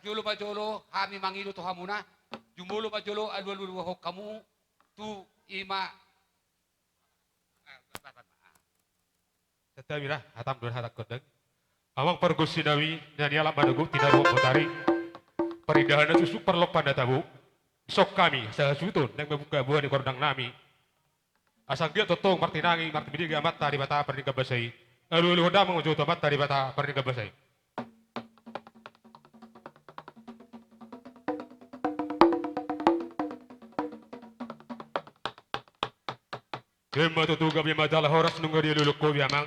jolo majolo kami mangilu to hamuna. Jumulo majolo alwalu ho kamu tu ima. Tetapi lah, hatam dua hatak kodeng. Awang pergus sinawi nyanyi alam maduguk tidak ruang potari. Perindahan susu perlok pada tabu. Sok kami sahasutun yang membuka buah di kordang nami. Asang dia totong martinangi martibidi gamat tari bata perniga basai. Lalu hoda mengujo tomat tari bata perniga basai. Kema tutuga bi majalah horas nunggu dia luluk ko biamang.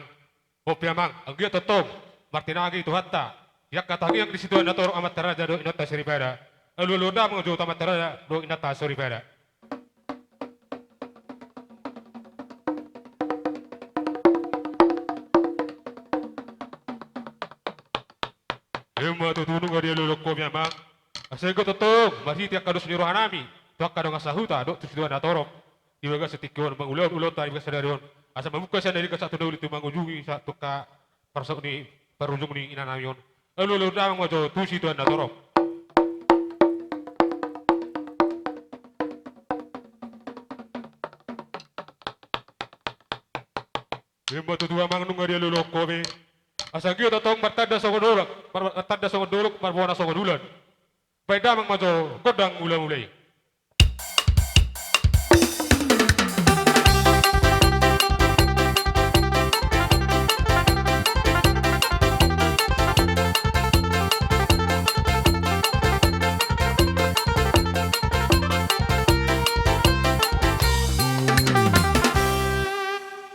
O biamang ang dia totong martinangi tu hatta. Yak katagi yang di situ anda torong amat teraja do inota seripera. Lalu hoda mengujo tomat teraja do inota seripera. Kema tutunung dia luluk ko biamang. Asego totong masih tiak kadus nyuruh nami. Tuak kadang asahuta do tu situ anda torong. Ibaga setikon mangulon-ulon tadi kasadarion. Asa membuka saya dari ke satu dulu itu mangujungi satu ka persok ni perujung ni inanamion. Lalu dah mengojo tu situ anda torok. Lima tu dua mang nunggu dia luluk kobe. Asa kio totong martada songodolok, martada songodolok marbuana songodulan. Baida mang majo godang mulai-mulai.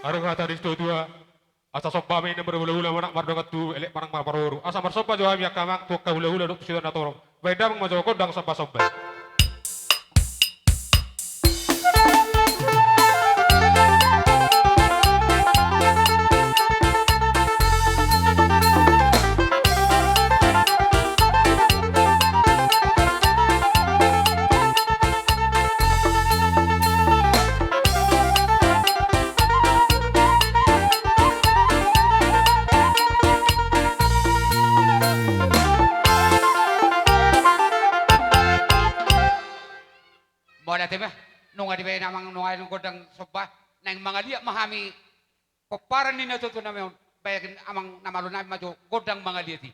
Arang kata di situ dua, asa sopa main yang berhula-hula manak mardongat tu elek parang marparoru. Asa marsopa jauh hamia kamak tu kahula-hula dok situ natorong. Beda mengajo kodang sopa-sopa. Boleh tiba, nunga di namang nunga nung kodang soba, nang mga liya mahami, paparan ni natuto namin, bayakin amang namalo namin majo kodang mga liya ti.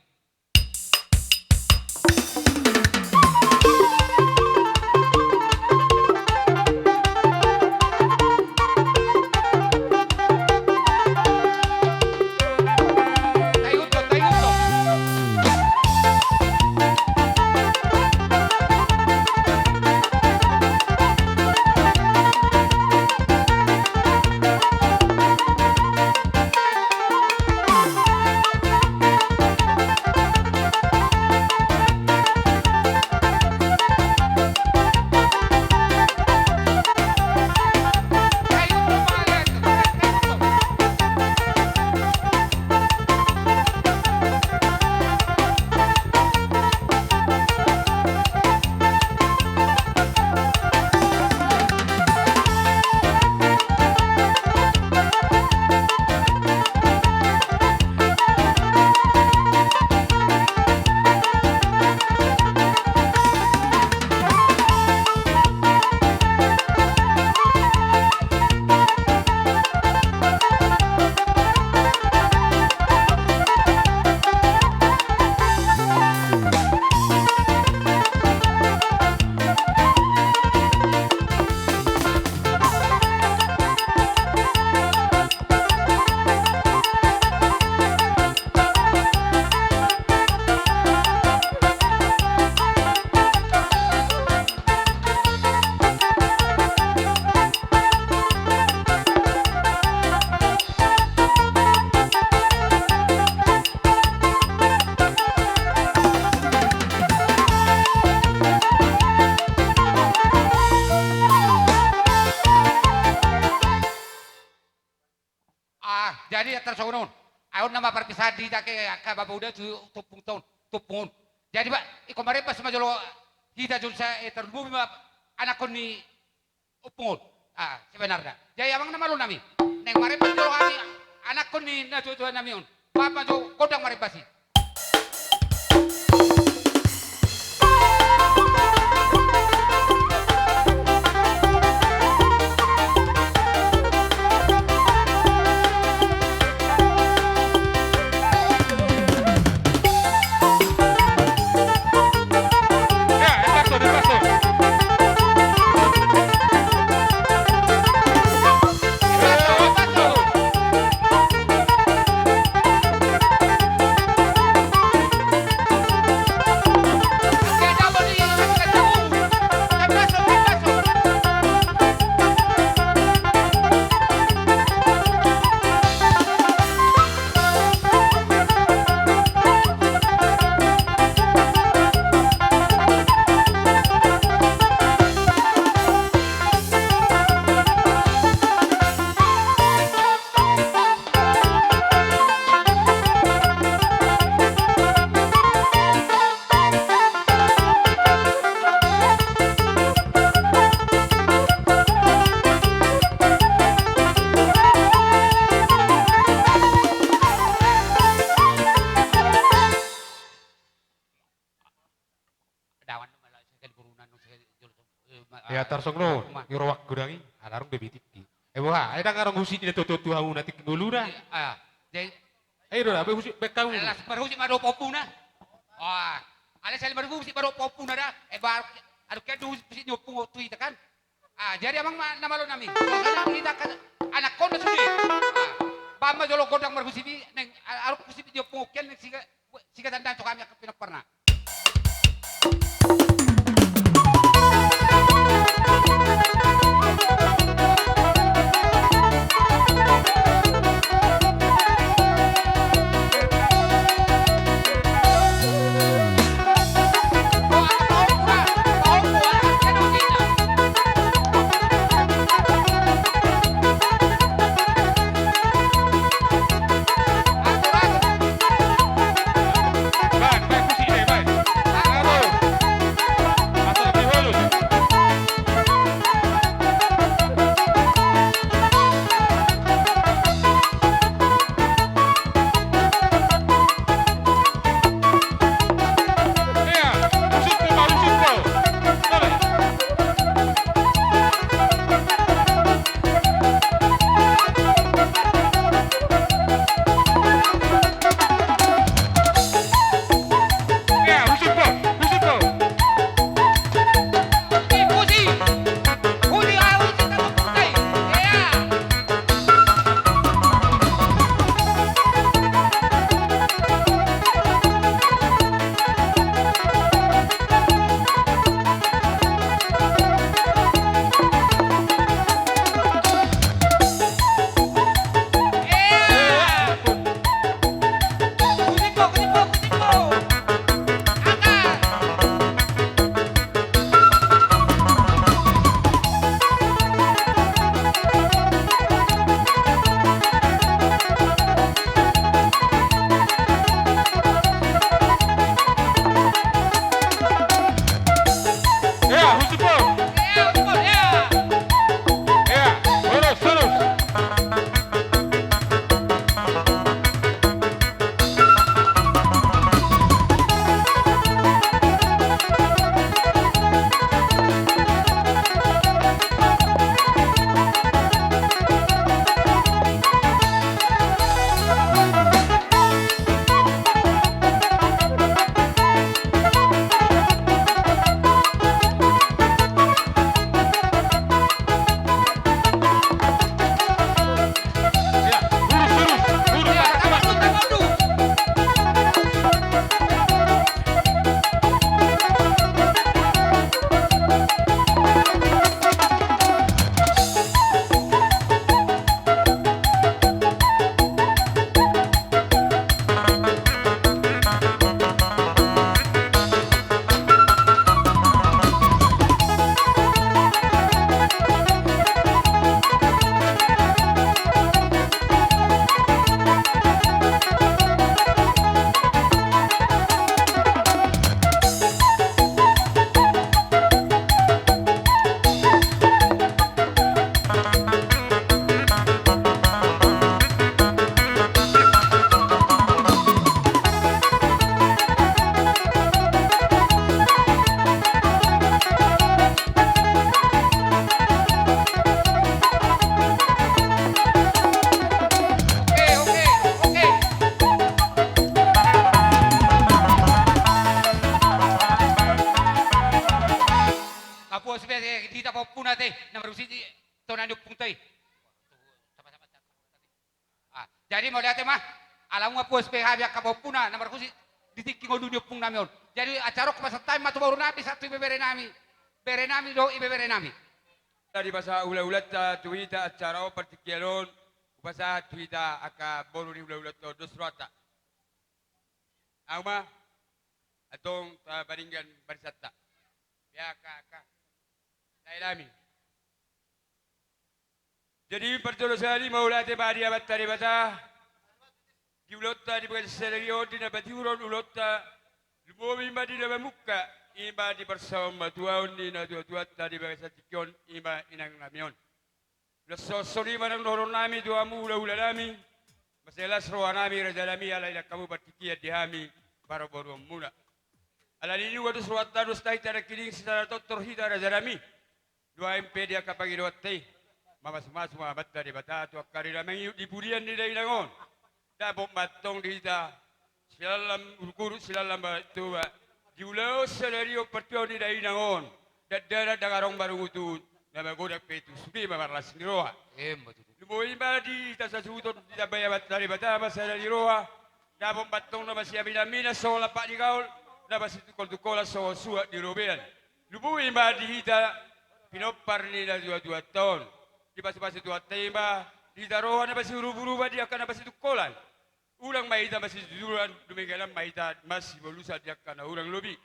Jadi tersonon. Ayon nama perpisah di take kababa udah tupung tahun tupung. Jadi pak, kemarin pas majolo kita jun saya terbumi anak ko ni upung. Sebenarnya. Jadi abang nama lu nami. Neng kemarin pas jolo kami anak ko ni natutuan nami on. Papa jo kodang maripasi. tarsong no, ngirowak gurangi, alarong bebitiki. Wah, ada ngarang husi di tutu hamu nanti ngulura. Jadi Ayo dah, husi bekamu. alas baru si maro popuna. Alas saya baru si maro popuna dah. Bar aduh kayak dulu si nyopung waktu itu kan. Jadi amang nama lo nami. Soalnya kita kan anak kau dah sudah. Bama jolo godang baru si neng aruh si nyopung kel neng siga tanda cok kami akan pernah. Jadi mau lihat mah, alam nga puas PH biak kabopuna, nomor kusi ditiking dunia pung namion. Jadi acara kumasa time matu baru nabi satu bere nami do ibebere nami. Dari bahasa ulat-ulat tuita acara partikialon bahasa tuita aka boru ni ulat-ulat to dosrata. Ama atong baringgan barisata. Ya ka. Nailami. Jadi pertolongan mau latih bari abat tadi bata. Di ulotta di bagai selegio di nabati uron ulotta. Lumomi madi na muka. Iba di bersama tuaon di na tua tadi bagai satikion iba inang namion. Lesosori manang noron nami tuamu ula nami. Maselas roa nami raja nami alai nak kamu bertikia dihami para boru muna. Alani ini waktu surat tanus tahi tara kiring secara doktor hita raja nami. Dua impedia kapagirote. Mamas-mas mabat dari bata tu karira mengiut di burian di dainangon. Dabok matong di da. Silalam guru silalam tu diulau selerio pertio di dainangon. Dadara dangarong baru utut. Nama godak petu subi mamarlas ni roha. Betul. Lumoy di tasasuton di bayabat dari bata masala di roha. Dabok matong na masya minamina so lapak di gaul. Dapat tukol-tukola so suat di robean. Lumoy di hita pinopar ni dah 2 tahun. Di pasi-pasi tua tema, di taruhan na pasi huru-huru dia akan pasi tukolan. Ulang maita masih juruan, demikian maita masih belusa dia akan ulang lebih.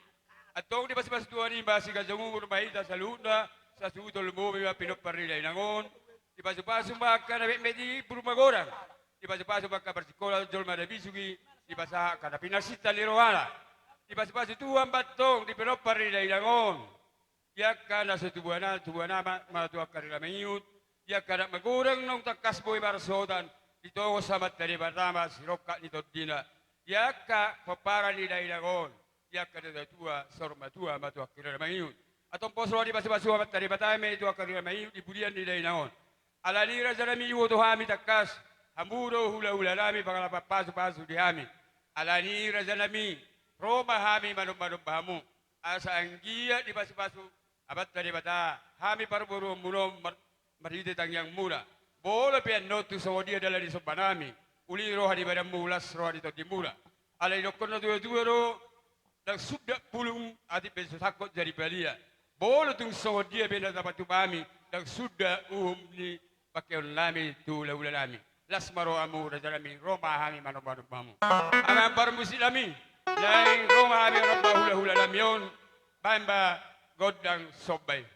Atau di pasi-pasi tua ni masih kajangur maita saluna, sasuto lemo biwa pinopar ni nangon. Di pasi-pasi makan na medi buruma gorang. Di pasi-pasi makan bersikola jol mada bisugi, di pasi kana pinasita lirohana. Di pasi-pasi tua batong di pinopar ni nangon. Ya kana setubuana matua karila meyut. Ya kada magurang nung takas boy marsodan dito ko samat dari pertama siroka ni Todina. Ya ka papara ni Dailagon. Ya kada tua sorma tua matua karila meyut. Atong posro di basa-basa amat dari batame tua karila meyut di budian ni Dailagon. Alanira jarami wo to hami takas. Hamuro hula-hula nami pangalapapaso-paso di hami. Alanira jarami Roma hami manum-manum bahamu. Asa anggia di basa-basa abat dari bata hami parburu munom maride tangyang mula. Bola pian notu sa dia adalah di sopanami. Uli roha di badan mulas roha di todi mula. Alay dokon na dua-dua ro nang sudak pulung ati peso sakot jadi balia. Bola tung sa dia benda dapat tubami nang sudah ni pakai lami tu laula lami. Las maro amu rajalami Roma hami mano-mano mamu. Amang parmusilami. Lain Roma hami Roma hula-hula lamion. Bamba godang sobay.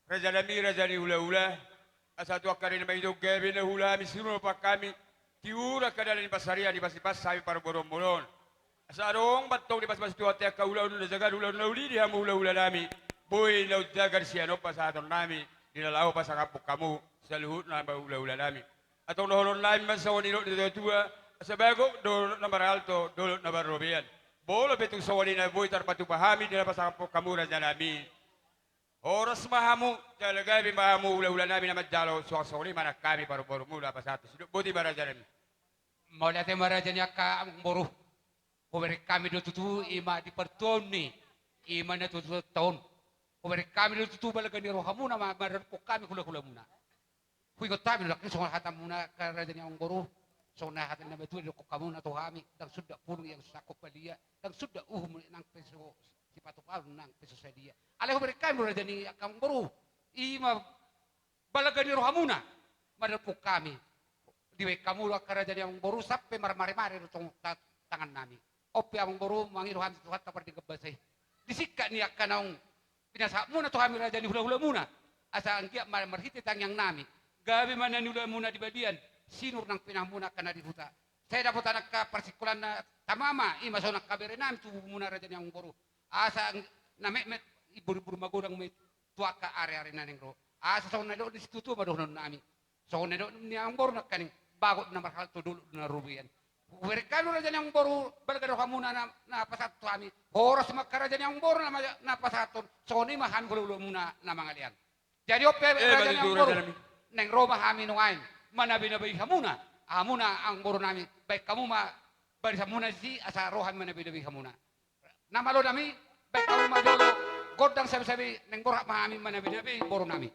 Raja nami raja ni hula-hula. Asatu akari na maidog gabi na hula misiruno pa kami. Tiura kadala ni pasaria di pasipas sabi para borong-borong. Asarong batong di pasipas tuwa tiyak kaula na jaga hula na uli di hamu hula-hula nami. Boy na jaga siano pa sa aton nami. Dinalaw pa sa kapok kamu sa luhut na hula-hula nami. Atong naholon nami man sa wanilo di tua. Sa bago dolot na baralto, dolot na barobian. Bolo betong sa wali na boy tarpatu pahami di pa sa kapok kamu raja nami. Oras mahamu, talaga mahamu ula-ula namin na madjalo, suwak-suwak mana kami paru-paru mula pa sa ato. Buti maraja namin. Maulate maraja niya ka ang boro. Kuwari kami do tutu ima di pertoni. Ima na tutu taon. Kuwari kami do tutu balaga ni roha muna, maran po kami kula-kula muna. Kuwi ko tabi laki so hatam muna ka raja niya ang boro. So nahatan na betul ko kamuna to kami dang sudah pun yang sakop palia, dang sudah nang peso si patupal nang peso sa dia. Alay ko kami raja ni akang boro. Ima balaga ni roha muna. Maran po kami. Diwe kamu karaja yang boru sampai mari-mari tong tangan nami. Opi ang boru mangiruhan Tuhan tapar di gebasay. Disika ni akanang pinasa muna to kami raja ni hula-hula muna. Asa angkia marhiti tangyang nami. Gabi mana ni hula muna di badian. Sinur nang pinah muna kana di huta. Saya dapat anak ka persikulan na tamama ima so nakabere nami tu muna raja yang boru. Asa met ibu-ibu magurang may tuaka are-are na ning ro. Asa so na do di situ tu madohnon nami. So na do ni ang boru nakaning bagot na mahal to dulu na rubian. Werkano raja yang boru balgado kamu na pasat kami. Horas makaraja yang boru na pasaton. So ni mahan gulo muna na mangalian. Jadi ope raja yang boru neng Roma kami nungain. Mana binabi hamuna. Hamuna ang boru nami. Baik kamu ma bari hamuna si asa rohan mana binabi hamuna. Nama lo nami baik kamu ma jolo godang sabi-sabi neng borak mahami mana binabi boru nami.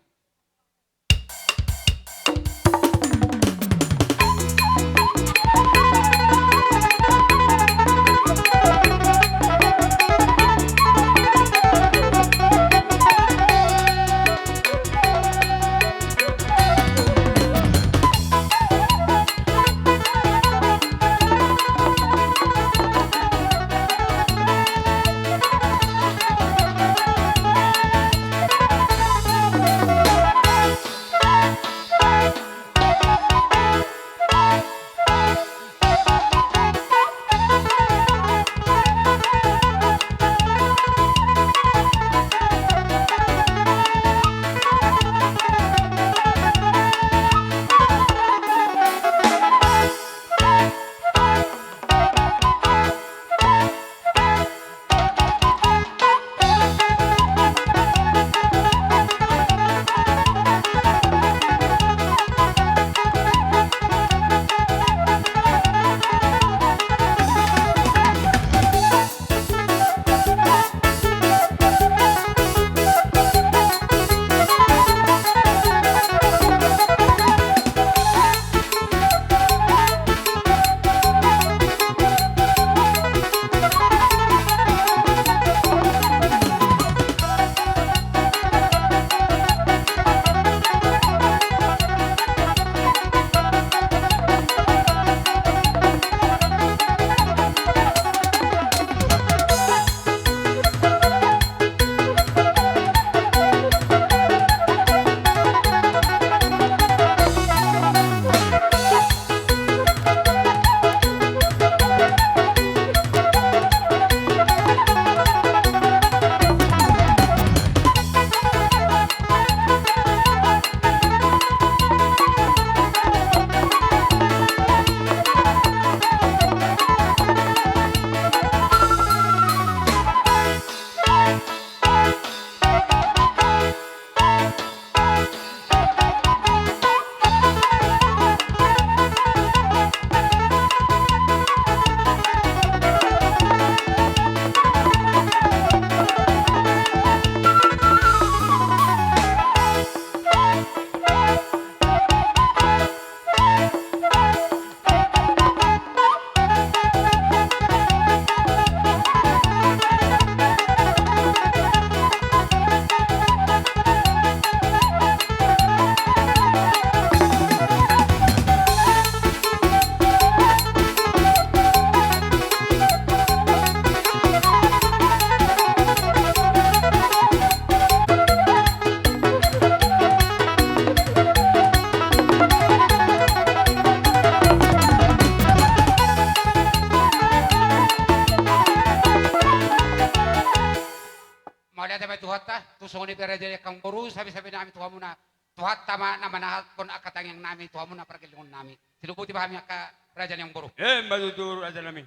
beraja kang boru sabi-sabi nami tuamu na tuhat tama nama nahat pon akatang yang nami tuamu na pergelingon nami. Silubuti pahami ka beraja yang boru. Matutur aja nami.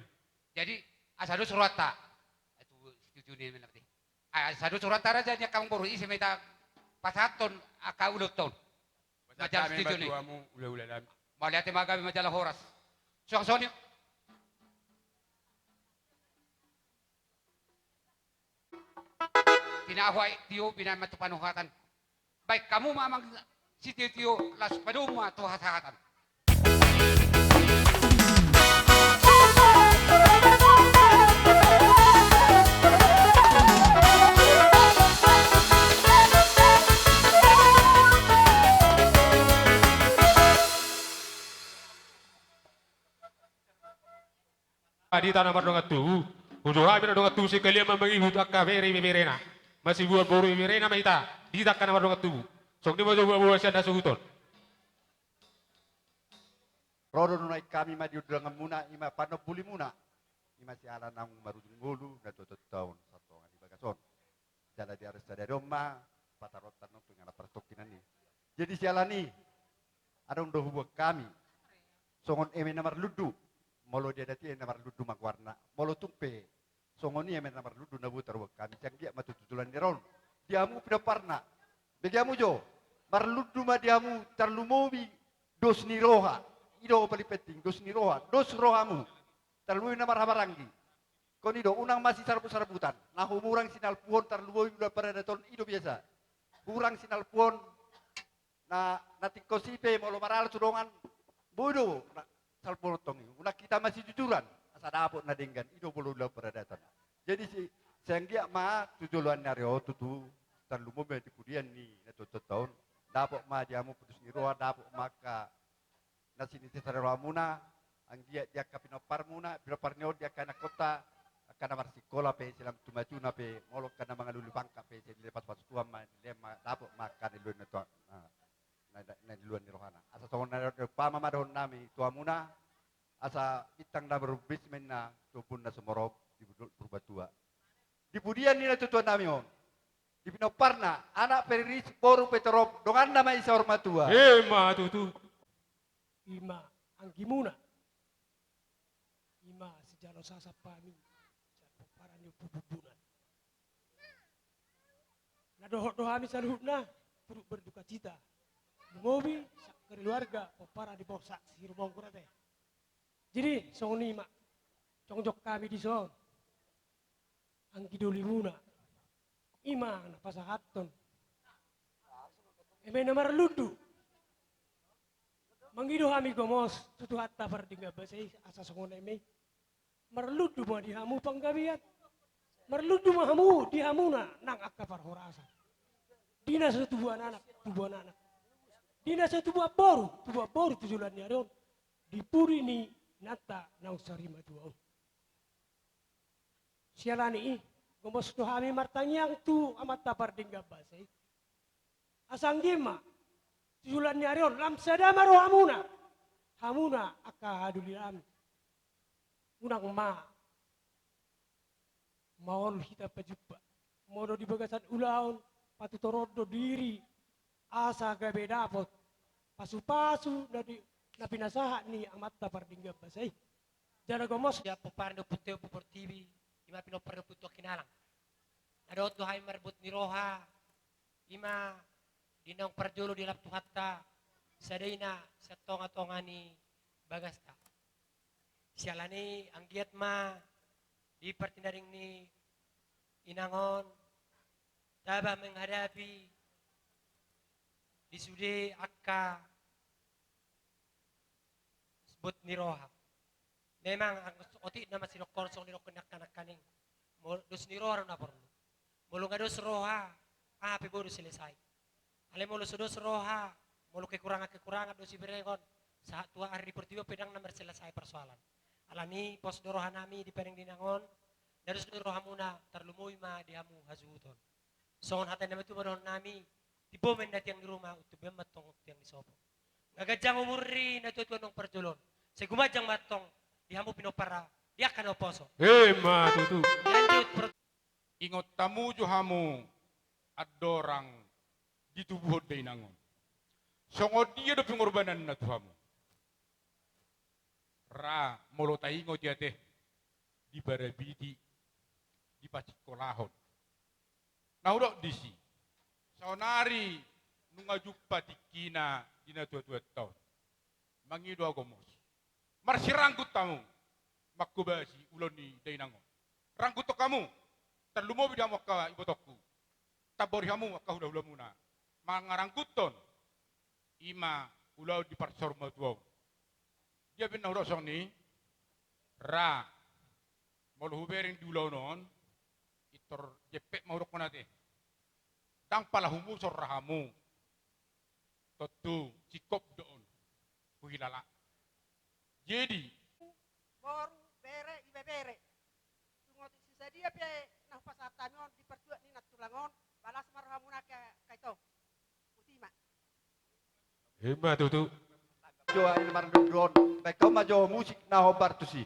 Jadi asadu surata. Itu setuju nih mengerti. Asadu surata raja nya kang boru isi meta pasaton aka uloton. Majalah Kami setuju nih. batuamu ula-ula nami. Mau lihat magabi majalah horas. Suang-suang Tinahuay tiyo binamatu panuhatan. Baik kamu mamang si tiyo las paduma tuhatan. Di tanah mardongat tu, udah kami mardongat tu sekalian memangihut akaveri memerena. Masih buat boru memerena maita, di takkan mardongat tu. Sok di mau buat siapa suhuton. Rodo nunai kami madi udang muna ima pano buli muna. Ima si ala nang marujung gulu na tutot tahun satu ngadi bagason. Jala di ares dari rumah patarotan nong tunggu pertokinan ni. Jadi si ala ni ada undo hubung kami. Songon eme namar ludu. Molo dia dati namar ludu magwarna. Molo tumpe. Songon ni eme namar ludu na butar hubung kami. Canggia matututulan ni ron. Diamu pidaparna. Begiamu jo. Marludu ma diamu tarlumobi dos ni roha. Ido paling penting, dos ni roha, dos rohamu. Terlalu nama rabarangi. Kon ido unang masih sarbu-sarbutan. Nah umurang sinal puhon terlalu udah pada ton ido biasa. Kurang sinal puhon. Na nanti kosipe mau maral surongan. Bodoh. Sal puhon tongi. Unak kita masih jujuran. Asa dapot nadenggan. Ido bolu udah pada datang. Jadi si senggia ma tujuan nario tutu terlalu mau di kemudian ni neto tahun. Dapot ma diamu putus ni roha dapot maka nasi ni tesare ramuna anggia dia kapinopar muna pinopar nyo dia kana kota kana marsikola pe silam tumacuna pe molok kana mga lulubangka pe lepas pas tua ma lema dapo makan ilun to na luan ni rohana asa songon na pama madon nami tua muna asa itang na berbismen na tupun na sumorop di berbatua di budian ni na tutuan nami on di pinoparna anak periris boru peterop dongan nama isa hormatua Matutu. Ima anggimuna. Ima sejalo sasa pami. Sa para niyo pupubunan. Nadoho-dohami sa luhut puruk berduka cita. Lumobi sa keluarga para di bawah si rumong kurate. Jadi song ima. Congjok kami di son. Anggidoli muna. Ima napasahaton. Eme namar ludu. Mangido kami gomos, tutu hatta pardingga basay asa songone me. Merludu mo dihamu panggabiat. Merludu mahamu dihamuna nang akapar horasa. Dina sa tubuan anak. Dina sa tubuan boru tujulan niya ron. Dipuri ni nata nang sarima tuaw. Sialani gomos to kami martanyang tu amat tapardingga basay. Asang gima. Tujulan ni Arion, lam sadama roh hamuna aka haduli ami. Unang maol hita pajuppa. Modo di bagasan ulaon, patutorodo diri, asa gabe dapot. Pasu-pasu na pinasaha ni amat tapardingga basay. Jana gomos ya peparno puteo pupor TV, ima pinoparno puto kinalang. Nadot dohay marbut ni roha, ima dinang perjolo di lap hatta sadayna sa tonga-tonga ni bagasta. Sialani ang giat ma di pertindaring ni inangon taba menghadapi di sude akka sebut ni roha. Memang ang otik na masinokonsong nilo kanak-kaning dos ni roha na porno. Mulung dos roha api bodo selesai. Alam mo lusudos roha, mulu kekurangan dosi berengon. Saat tua hari pertiwa pedang nomor selesai persoalan. Alani pos doroha nami di peneng dinangon. Dari doroha muna terlumui ma diamu hazuton. Songon hatan nama tu madon nami di bomen dati yang di rumah untuk bematong yang di sopo. Ngagajang umuri na tuan nong perjolon. Segumajang matong diamu pinopara dia kan oposo. Matutu. Lanjut Ingot tamu jo hamu. adorang di tubuh dainangon. Songo dia do pengorbanan na Tuhamu. Ra molotai ngo dia teh di barabidi di pacikolahon. Nah udok disi. Saonari nunga jumpa tikina dina tua-tua tahun. Mangido agomos. Marsi rangkut tamu. Makubasi uloni dainangon. Rangkut to kamu. Terlumo bidamo ka ibotokku. Tabori hamu ka hula-hula muna. Mangarangkuton. Ima ulau di parsor matuau. Dia bin naurosong ni. Ra. Malu hubering di ulau non. Itor jepek maurok mo natin. Tang palahumu sor rahamu. Totu cikop doon. Kuhilala. Jadi. Boru bere ibe bere. Tungoti sisa dia pe nah pasatamion di pertua ni natulangon balas marhamuna kaito. Ultima. Hebat tuh. Joa ini marundron. Baik kau majo musik naho bartusi.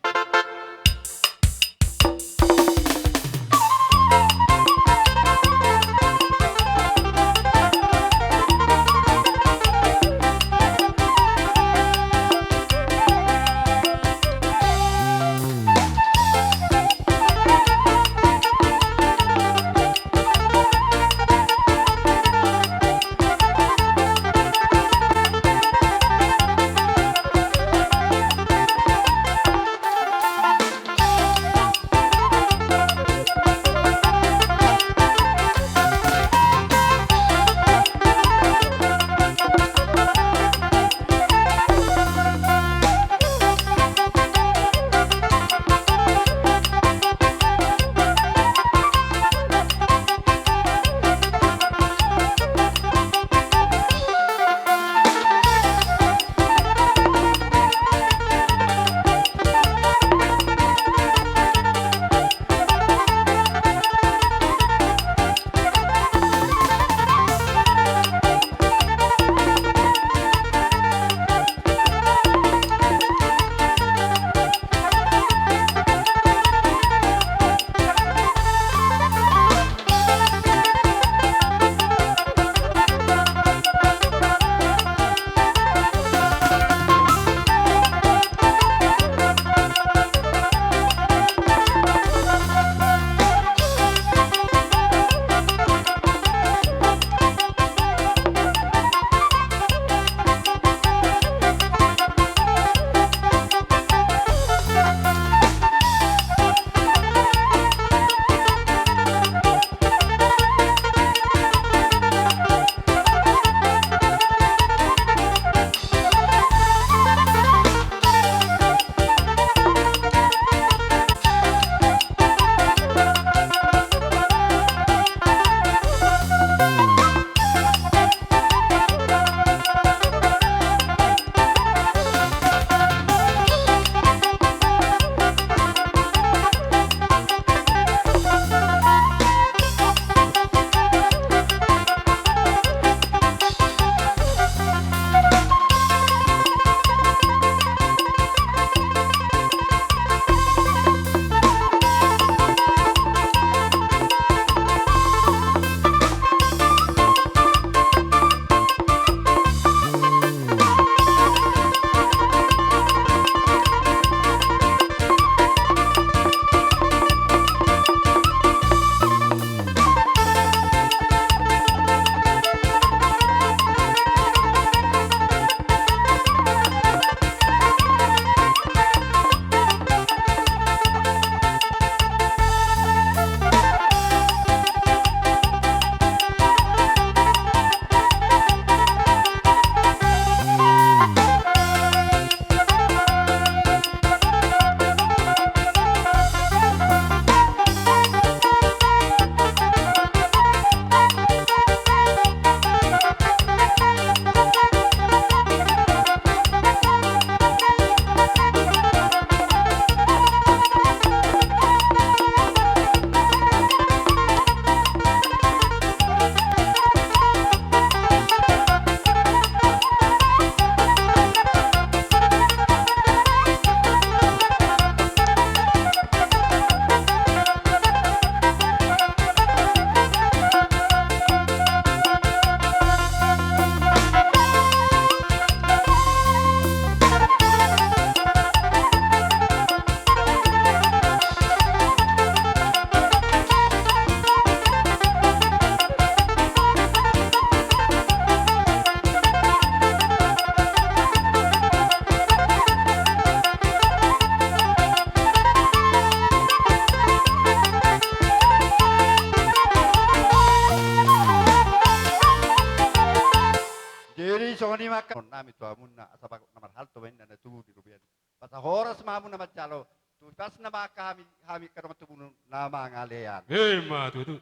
Jadi songoni makan nami tu amun na asapa namar hal tu na tu di rubian. Pas horas mamun nama calo tu pas nama kami kerama tu nama ngalean. Ma tu.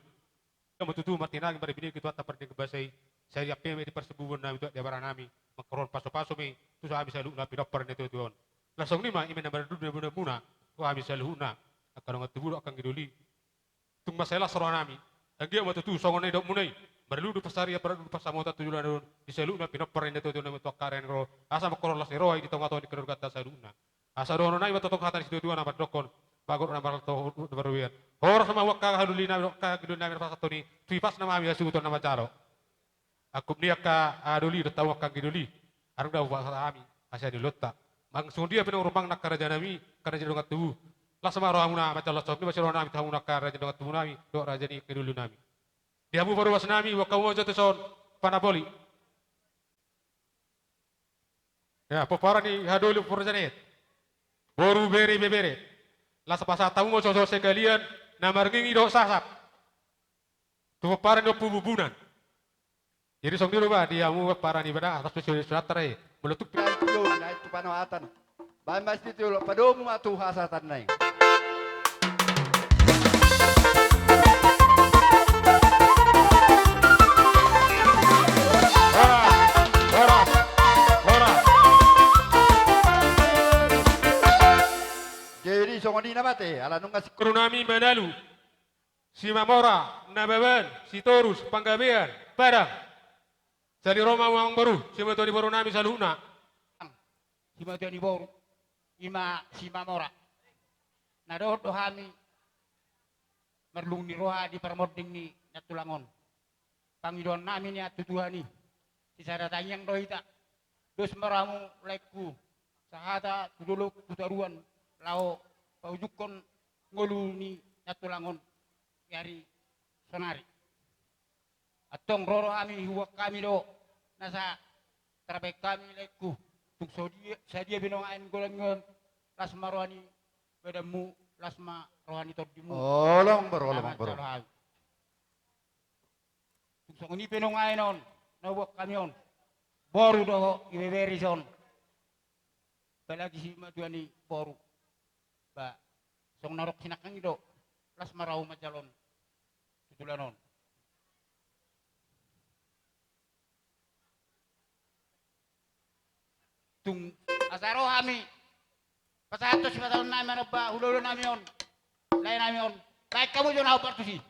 Kamu tu mati nagi bari bini kitu atta perdi kebasai. Saya ape me di persebubun nami tu di barang nami. Makaron paso-paso me tu sa bisa lu na pinapar ne tu tuon. Langsung ni ma imen namar du de buna. Tu habis luhuna. Akan ngat tu akan giduli. Tung masalah soro nami. Lagi ama tu songone dok munai. Berludu pasari ya berludu pasamota tujuan don diselu na pinapar ne tu to karen ro asa makoro las ro di tonga to di kerur kata saluna asa rono nai bato hatan situ tuan apa dokon bagor na baral to berwian hor sama wakka haduli na wakka gidun na pas to ni tuipas na mami asu to nama caro aku dia ka aduli do tahu wakka giduli arung da wa ami asa di lotta mang sundia pino rumang nak karaja nami karaja dongat tu la sama ro amuna macam la sok ni macam ro nami tahu nak karaja dongat tu nami do raja ni gidulu nami diamu baru wasnami wa kamu jatuh son panaboli. Ya, popara ni hadolu porjanet. Boru bere bebere. La sapasa tamu mo soso sekalian na margingi do sasap. Tu popara do pububunan. Jadi song dulu ba diamu para ni beda atas surat tare. Meletup Yo na itu panawatan. Ba mas itu lo padomu atu hasatan nai. Jadi songoni nabate ala nunga Kurunami Manalu, si Mamora, Nababan, si Torus, Panggabean, Padang. Sali Roma Wang Baru, si Matoni Baru Nami Saluna. Si Matoni Baru, ima si Mamora. Nadoh dohami merlung ni roha di permoding ni Natulangon. Pangidon nami ni atutuhani. Si sadatanyang dohita. Dos meramu leku. Sahata tuduluk tutaruan. Lao paujukon ngolu ni Natulangon yari sonari. Atong roro kami huwak kami do nasa terbaik kami leku. Tung sadia binongain golangon lasma rohani bedamu lasma rohani tordimu. Olong baro. Tung songoni binongain on nawak kami on. Boru do ibeberi son. Balagi si matuani boru. Ba song narok sinakang ido las marau macalon tutulanon tung asaro kami pasatos pasalon nami ano ba hulolo nami on lain nami on baik kamu jangan apa tuh sih.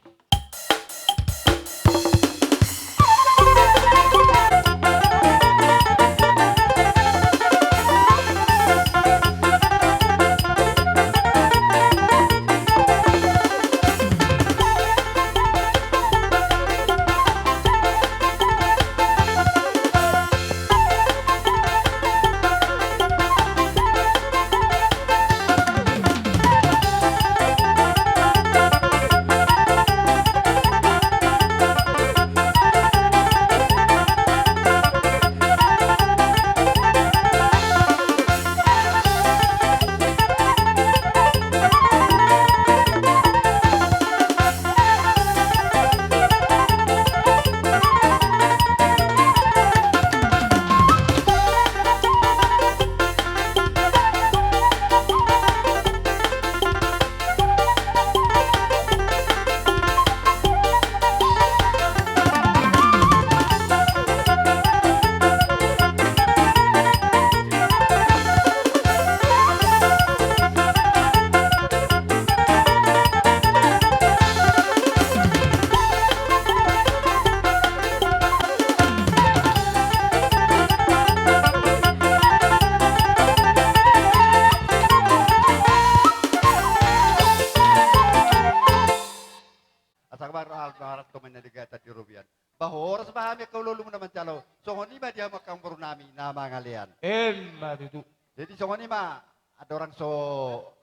Bahoras bahami kau lulu naman calo. Songoni ba dia makang baru nami nama ngalian. Emma tutu. Jadi songoni ma ada orang so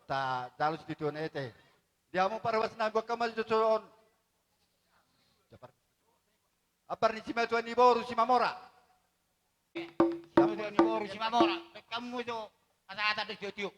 ta calo situ nete. Dia mau parawas nago kamal jojon. Apar ni sima tuan ni boru si Mamora. Kamu tuh ni baru si Mamora. Kamu itu kata-kata deh tiup.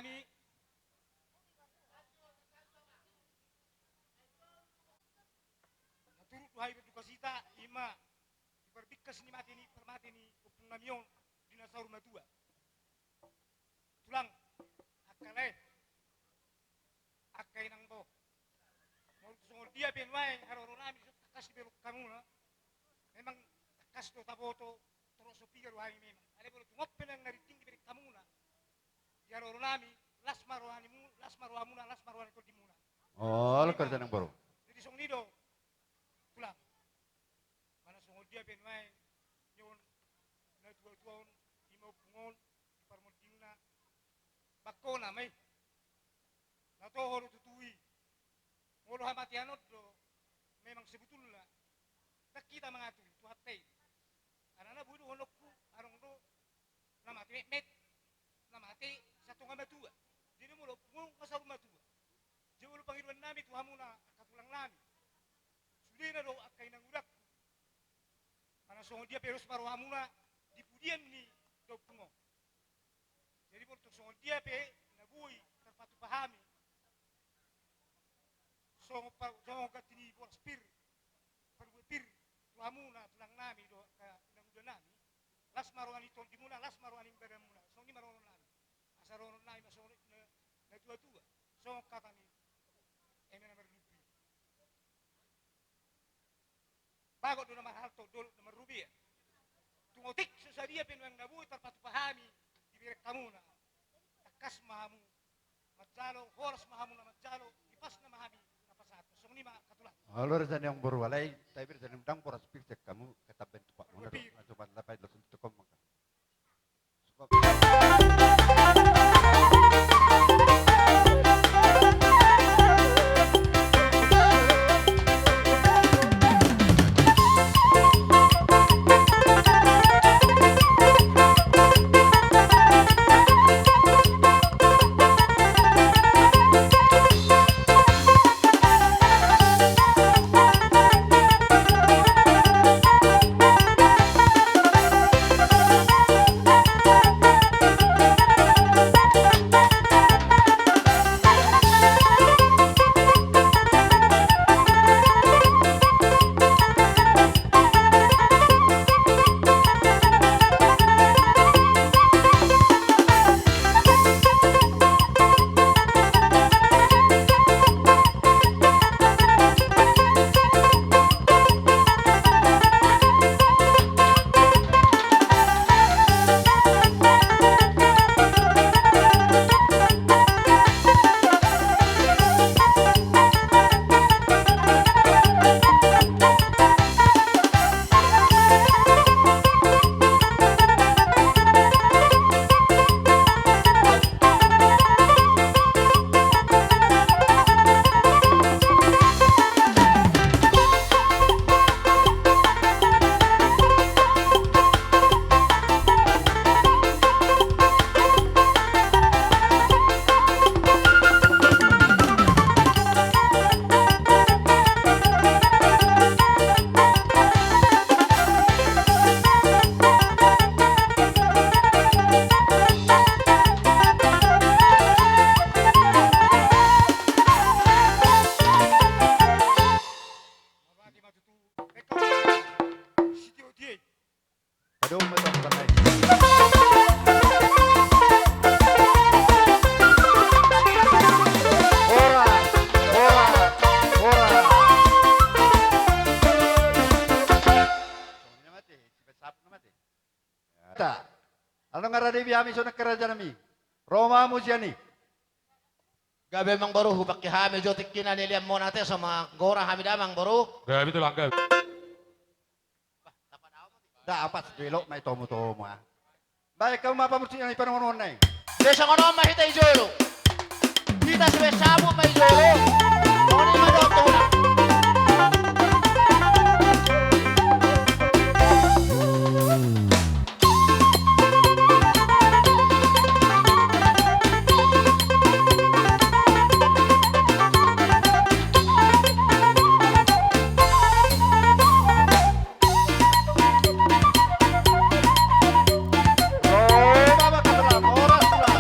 nami. Naturut duhai berduka cita ima diperbikas ni permati ni upung namion dinosaur madua. Tulang akalay akay nang bo. Mau sungol dia benway haroro nami takas di belok kamu na. Memang takas do taboto terus sopigar duhai memang. Ada boleh tungop penang nariting di belok kamu na. Haroro nami las maruamuna las maruani to dimuna. Oh, lo kerja nang baru. Jadi song nido pulang. Mana song dia benway nyon na tuon imo pungon di parmontingna bakona may natohoro tutui ngolo hamatianot do memang sebetulnya nakita mengatur tuhatay anana budu honokku arong do namati met namati satu ngamatua jadi mulo pungon kasaru matua jauh pangiruan nami tuhamuna katulang nami sudina do akay nang udakku mana song dia perus paruhamuna dipudian ni do pungon jadi untuk song dia pe nagui terpatu pahami song katini buat spir perbutir tuhamuna tulang nami do ka nang udah nami las marwani ton dimuna las marwani beramuna song ni marwani nami asarono nami masong na tua song katani emena merlubi bagot do nama halto do nama rubi ya tungotik sesadia penwang nabui terpatu pahami dibirek kamu na takas mahamu majalo horas mahamu na majalo ipas na mahami napasat song lima katulang Lo rezan yang baru walai, tapi rezan yang dang poras pilsek kamu kata bentuk pak mana do coba lapai lo sentuh kom maka. Aduh, macam bukan naik. Ora, ora, ora. Ini mati, sipet mati. Tak. Ano nga radi biyami so kerajaan nami? Roma Muziani. Gabi mang baru hubak kihami jotik kina niliam mo natin sa mga gora hami damang baru. Gabi itu langka. Da apa sebelok may tomo-tomo ah. Baik kau mapa mesti yang ipan na. Desa kono mahita ijolo. Kita suwe sabu may ijolo. Oni madoto na. Oh, baba katalah, oras lah.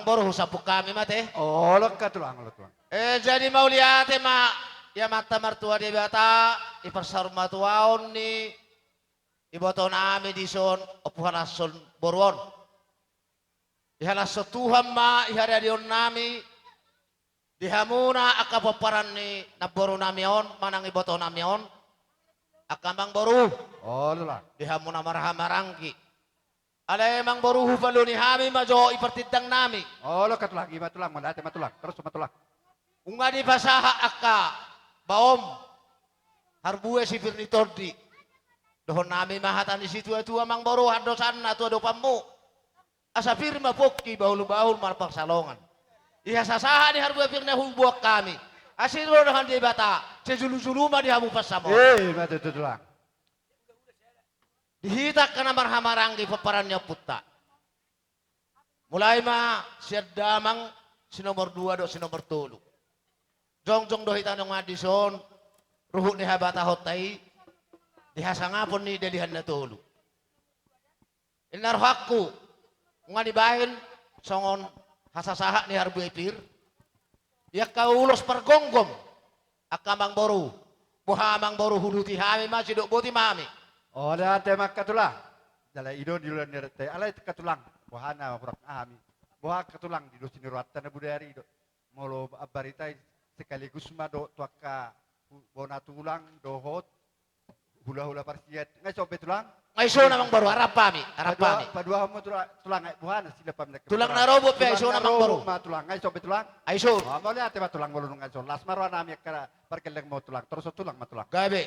Amang boru sapuk kami mate. Oh, lekat tulang, tulang. Jadi mau lihat mak, ya mata mertua dia bata, ipersar matuaon ni, iboto nami di son, opuhan ason boruon. Ihalas Tuhan ma, ihara dion nami, dihamuna akapaparan ni naboru namion, manang iboto namion, akamang boru, Oh, tulang. dihamuna marahamarangki. Ada emang boru hufalo ni hami majo ipertidang nami. Oh, lekat tulang, ima tulang, malate matulang, terus matulang. Unga di pasaha akka baom harbue si Firni Tordi dohon nami mahatan di situ itu amang baru hadosan atau dopamu asa firma pokki bahul marpak salongan iya sasaha di harbue Firni hubuak kami asiro dengan di bata sejulu-julu mah di hamu pasamo Mati itu tulang. dihitak kana marhamaranggi peparannya putta mulai mah siadamang si nomor 2 do si nomor 3 Jong dohitan ng Madison, ruhut ni habata hotai, dihasangapon ni delihan na tulu. Inarhakku, nga dibahin, songon hasasaha ni Harbu Epir, yak kaulos pergonggom, akamang boru, buhamang boru huluti hami masih dok boti mami. Oh, date makatulang. Dala idon di luar nirete, alay katulang. Wahana kurang ahami. Buah katulang di dosin ruatan na budari do. Molo abaritai sekaligus mado tuaka bona tulang dohot hula-hula parsiat ngai sobe tulang Aiso namang baru harap pami. padua mo tulang ngai buhana sila pamnek Tulang na robot pe aiso namang baru. ma tulang ngai sobe tulang Aiso. oh mo lihat ma tulang bolon ngai so las marwa nami kara parkeleng mo tulang terus tulang ma tulang Gabe.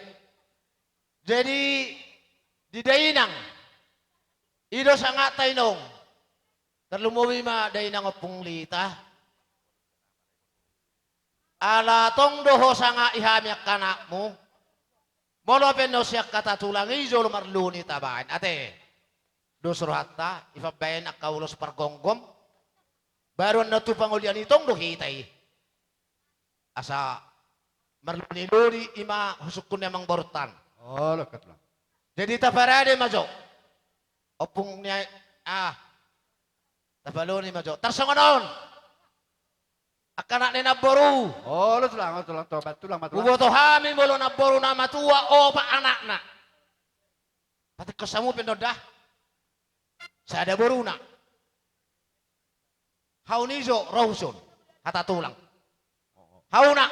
Jadi di dainang ido sangat tainong. Terlumuwi ma dainang opung lita. Ala tong doho sanga ihamiak kanakmu. Molo peno siyak kata tulang ijo marluni tabain. Ate, dosro hatta, ipabayan ak kaulos pargonggom. Baru na tu pangulian itong dohitay. Asa marluni luni ima husukun namang borutan. oh lekat tulang Jadi taparade majo. Opung niya, tapaluni majo. Tarsongonon. Akanak ni naboru. oh lo tulang tobat tulang ma tulang Uboto hami molo naboru na matua o pa anak na. Pati kasamu penodah. Sa ada boru na. Haunizo rohuson. Hata tulang. Hauna.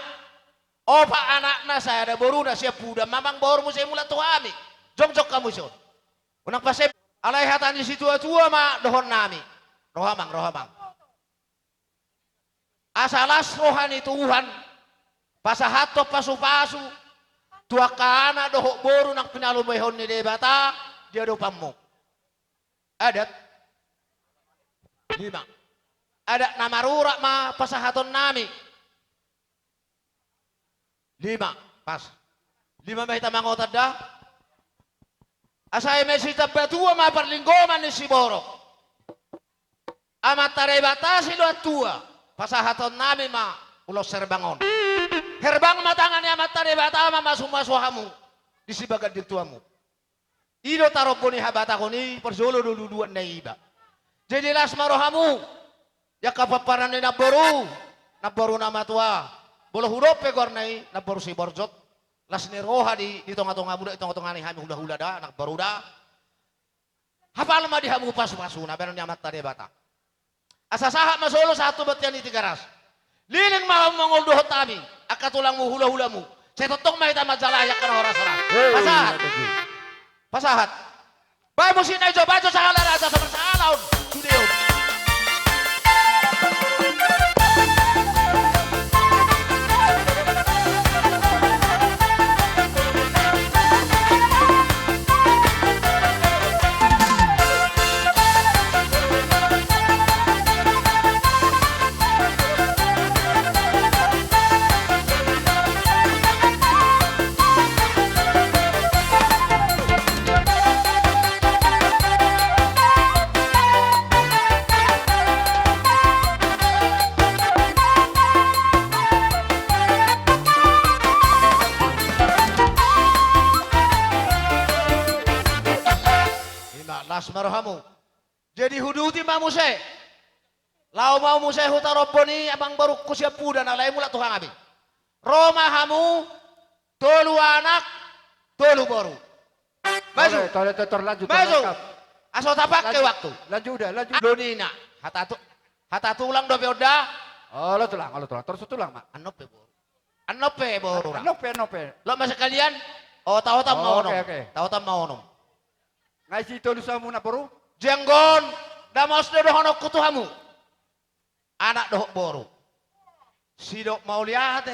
O pa anak na sa ada boru na siya puda. Mamang boru mo siya mula tuhami. Jong kamu son. Unang pasip. Alay hatan di situ tua ma dohon nami. Rohamang. Asalas rohani Tuhan pasahato pasu-pasu tua kana dohok boru nak pinalumehon ni debata dia dopamu adat 5 adat nama rurak ma pasahaton nami 5 pas 5 mahita mangotat dah asai mesita batua ma perlinggoman ni siboro amat tarebata silo tua pasahaton nami ma ulos serbangon. Herbang matangan ya mata de batama masuk-masuhamu di sibagan dituamu. Ido taroboni habata koni persolo dulu-duan na iba. Jadi las marohamu ya kapaparan ni naboru nama tua. Bolo hurope gornai naboru si borjot. Las ni roha di tonga-tonga budak tonga-tonga ni hami hula-hula da naboru da. Hafal ma di hamu pasu-pasu na beron ya mata de bata. Asasaha masolo satu batian iti garas. Liling mahal mongol dohot kami. Akatulang mo hula-hulamu. Saya totong mahita majalayak ka na oras-oras. Pasahat. Pasahat. Bahay mo sinay jo, bajo sa halarasa sa marsalaon. Sudiyon. Asmarohamu. Jadi huduti mamuse. Lau mau musehu taroboni abang baru kusia puda na lai mula Tuhan abi. Roma hamu tolu anak tolu baru. Maju. Tole tutor lanjut. Maju. lengkap. Asal tapak ke waktu. Lanjut udah, lanjut. Donina hatatu ulang do beoda. Oh, lo tulang. Terus tulang, Mak. Anope baru. Anope baru. Nope. Lo masih kalian? Oh tahu tam mau nom. Oke. Tahu tam mau nom. Ngai si tolu sa muna baru. Jenggon damos do honok kutuhamu. Anak dohok boru. Sidok mau lihat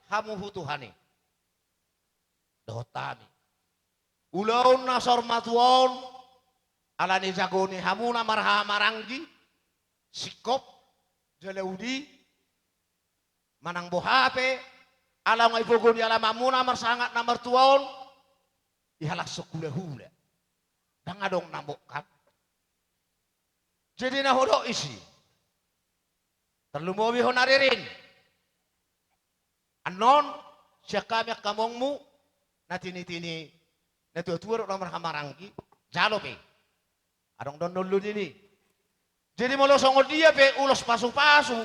hamu hutuhani. Dohot tami. Ulaun nasor matuon. Alani jagoni hamu na marha maranggi. Sikop. Jaleudi. Manang bohape. Alam ngaipogon alam amuna marsangat na martuon. Ihalak sokula-hula. Dangadong nambokan. Jadi nahodok isi. Terlumowi honaririn. Anon, siya kami kamongmu, na tinitini, na tuwaro na marhamaranggi, jalo pe. Adong don dulu dini. Jadi mo losong dia pe, ulos pasu-pasu.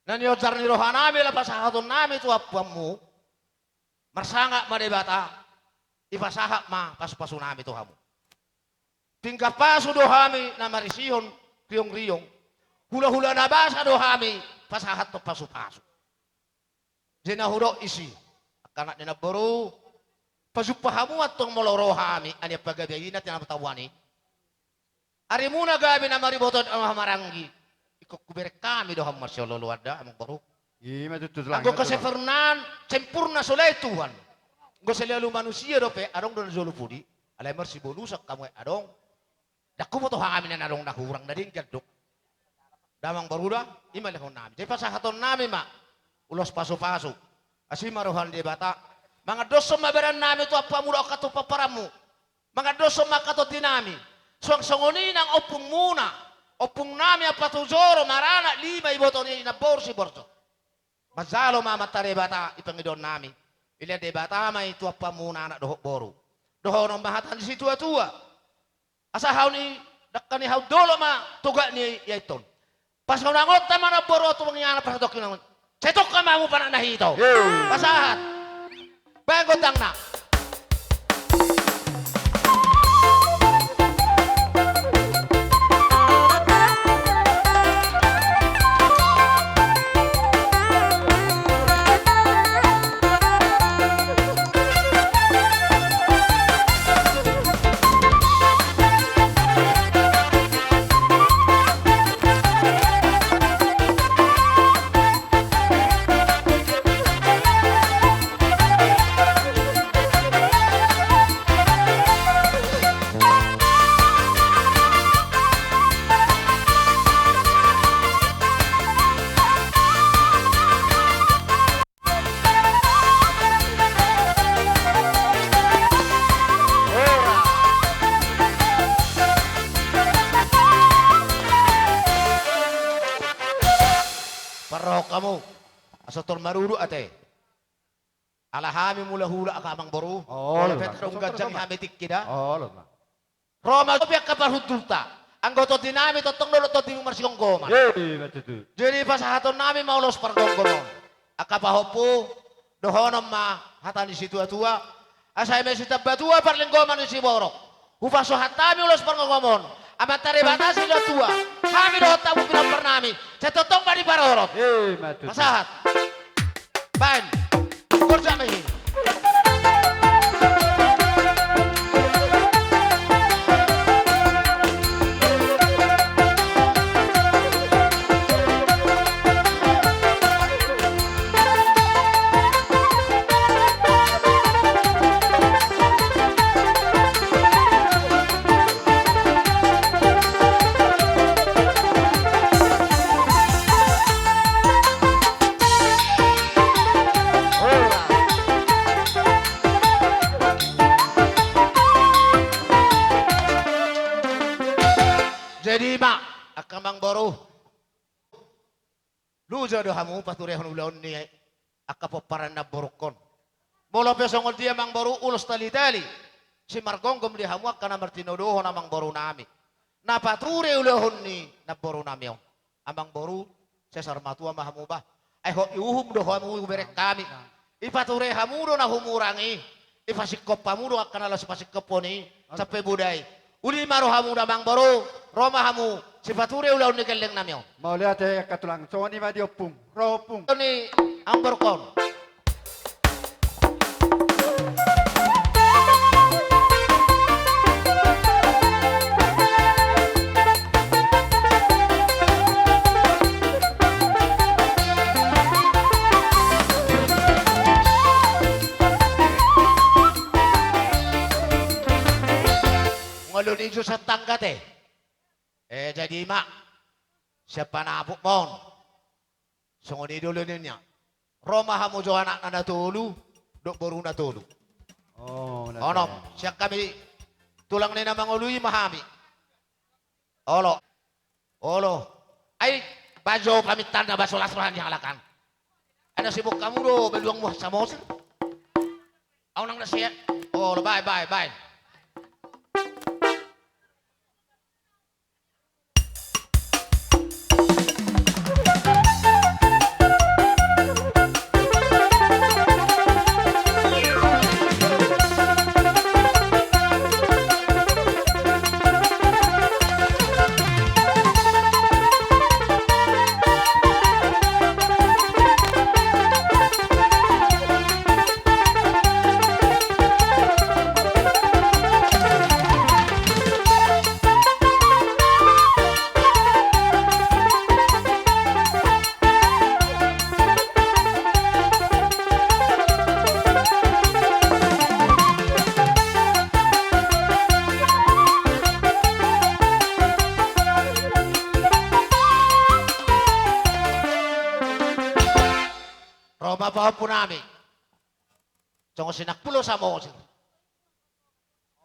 Nanyojar ni rohanami, lapas haton nami tu apamu. Marsangak madebata, ipasahak ma pasu-pasu nami tu hamu. Tingkah pasu dohami na marisihon, riong-riong. Hula-hula na basa dohami, pasahat to pasu-pasu. Jinahuro isi. Kanak nina baru, pasupahamu at tong molorohami, anya pagabiyin at tinapatawani. Ari muna gabi na maribotod ang maranggi. Ikukuber kami doham marsyololuada, amang baru. Ima tutus lang. Anggo kasi Fernan, sempurna solay Tuhan. Anggo selalu manusia dope, adong doon zolupudi. Alay marsibolusak kamu adong. Daku mo to hangami na narong nakurang na din kadok. Damang baruda, imalihon namin. Jadi pasahaton namin, ma. Ulos paso-paso. Asi maruhan di bata. Mga doso mabaran namin ito, apamura o katupaparamu. Mga doso makato dinami. So ang sangunin ang opong muna. Opong namin ang patuzoro, marana, lima iboto ni na borsi borso. Mazalo mamatari bata, ipangidon namin. Ila di bata, may ito apamuna na dohok boro. Doho ng mahatan si tua-tua. Asahaw ni, dakani haw dolo ma, tuga ni yaiton. Pas kau nangot taman na boro tu mangyana pas tok kinangon. Cetok ka mamu panak nahito. Pasahat. Bago tang na. Kamu asotol maruru ate. Alahami mula hula akamang boru. Oh, Oleh petrong gajang hametik kita. Oh, lo ma. Roma biak kaparhudulta. Anggoto dinami totong dolo to timung marsikong goma. Betul. Jadi pas haton nami mau los pargonggonon. Akapahopo dohonom ma hatani situ atua. Asai mesita batua parlenggoman si borok. Hufaso hatami ulos pargonggonon. Amatare batasi lo tua. Kami do tamu bilang pernami. Cetotong badi parorot. Betul. Pasahat. Bain. Kursa mehin. Jadi mak, akamang boru. Luja do hamu paturehon ulon ni akapoparan na borokon. Molo pesongol dia mang boru ulos tali-tali. Si Margonggom di hamu akana martinodohon amang boru nami. napature ulahon ni naboru namyo. Amang boru sesar matua mahamubah. Ho iuhum do hamu berek kami. Ipature hamudo na humurangi. Ipasikop pamudo akan alas pasikoponi sampai budai. Uli maro hamu damang boru Roma hamu sipature ulahon ni keleng namyo. Mau lihat katulang soni ma diopung, ropung. Ni ang borkon. Ngalun iso sa tanggat eh. Jadi mak, siapa napuk mon? Sungon idolo niya. Roma hamu jo anak na natulu, dok baru natulu. Oh, Onom, siya kami tulang ni namang ului mahami. Olo. Ay, bajo pamitan na baso lasrahan yang alakan. Ada sibuk kamu do, beluang mo sa mosir. Aw nang nasiya. Olo, bye. Roma pa po namin. Tsaka sinakpulo sa mosir.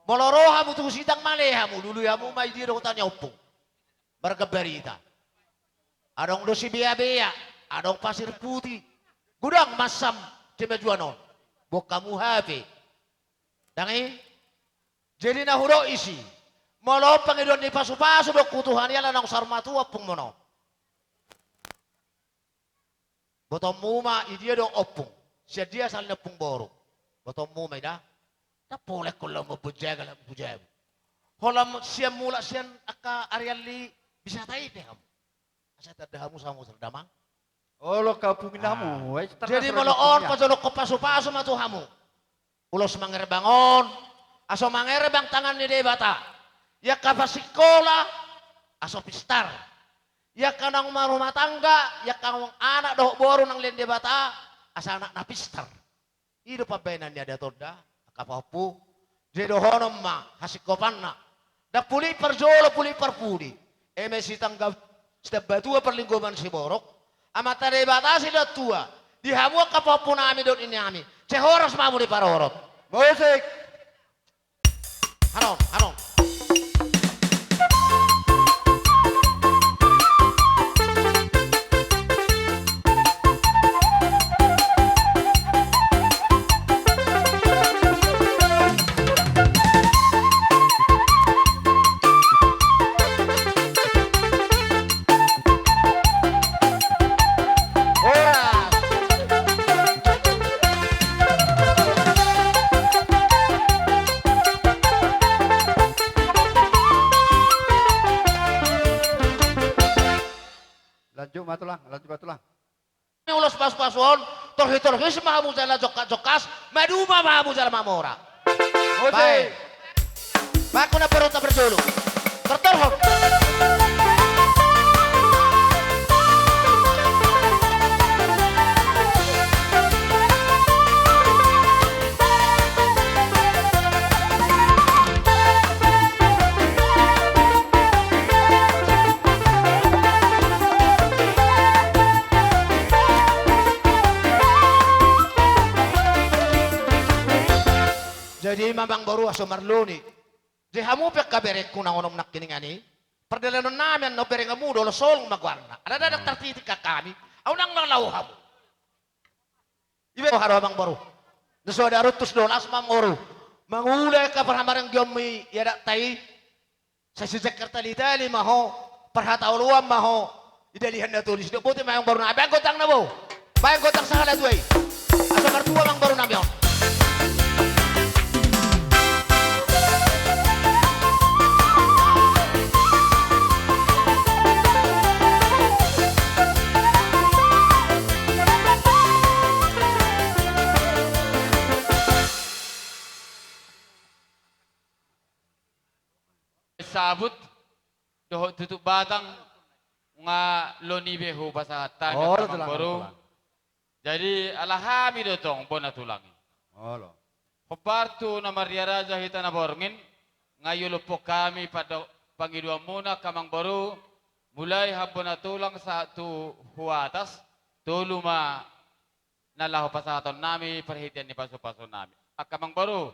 Moloroha mo itong sitang maleha mo, luluya mo may diro ko tanya upong. Barga berita. Adong dosi biya-biya, adong pasir putih. Gudang masam, cimejuanon. Buka mu hape. Dangi, jadi na huro isi. Molo pangidon ni pasu-pasu dok kutuhan yan anong sarmatu apong mono. Botong muma idia do opung. Siya dia sal na pung boro. Botong muma ida. Tapolek ko lang mo bujaga. Holam siya mula siya aka ariali bisa tayo deham. Asa tadahamu sama serdamang. Olo kapunginamu. Jadi maloon pacolok ko paso-paso matuhamu. Ulos mangerbangon. Aso mangerbang tangan ni debata. Ya kapasikola. Aso pistar. Ya kanang marumah tangga, ya kanang anak doh boru nang lende bata, asa anak napistar. Ido pabenan dia ada toda, kapapu, jedo honom ma, hasikopan na. Da puli perjolo puli perpudi. Emesi tanggap setiap batua perlingkungan si borok. Amata de bata si tua. Dihamu kapapu nami dot ini ami. Cehoros mamu di parorot. Musik. Hanon. Lanjut matulang. Ulos pas-pason, torhi-torhi mahamu jala jokas, maduma mahamu jala mamora. Baik. Baku na perut na berjolo. Tertorhok. Jadi mamang baru aso marloni. Di hamu pek kaberek kuna onom nak kiningani. Perdalanan namin no bereng amu dolo solong magwarna. Ada tertitik kami. Au nang lalau hamu. Ibe haro mamang baru. Deso ada rutus dolas mamang baru. Mangulai ka parhamarang gyomi yada tai. Sa si Jakarta litali maho, perhatauluan maho, idalihan na tulis. Buti mayang baru na. Bayang gotang na mo. Bayang gotang sa halat way. Asa martua mang baru na miyon. Sabut doho tutup batang nga loni beho basahatan Oh, kamang tulang, baru. tulang. Jadi alahami dotong bona tulangi. Oh, lo. Hobartu na Maria Raja hita na borngin ngayon po kami pada pangidua muna kamang baru mulai hapon na tulang sa tu huatas tuluma nalaho pasahaton nami perhitian ni paso-paso nami. Kamang baru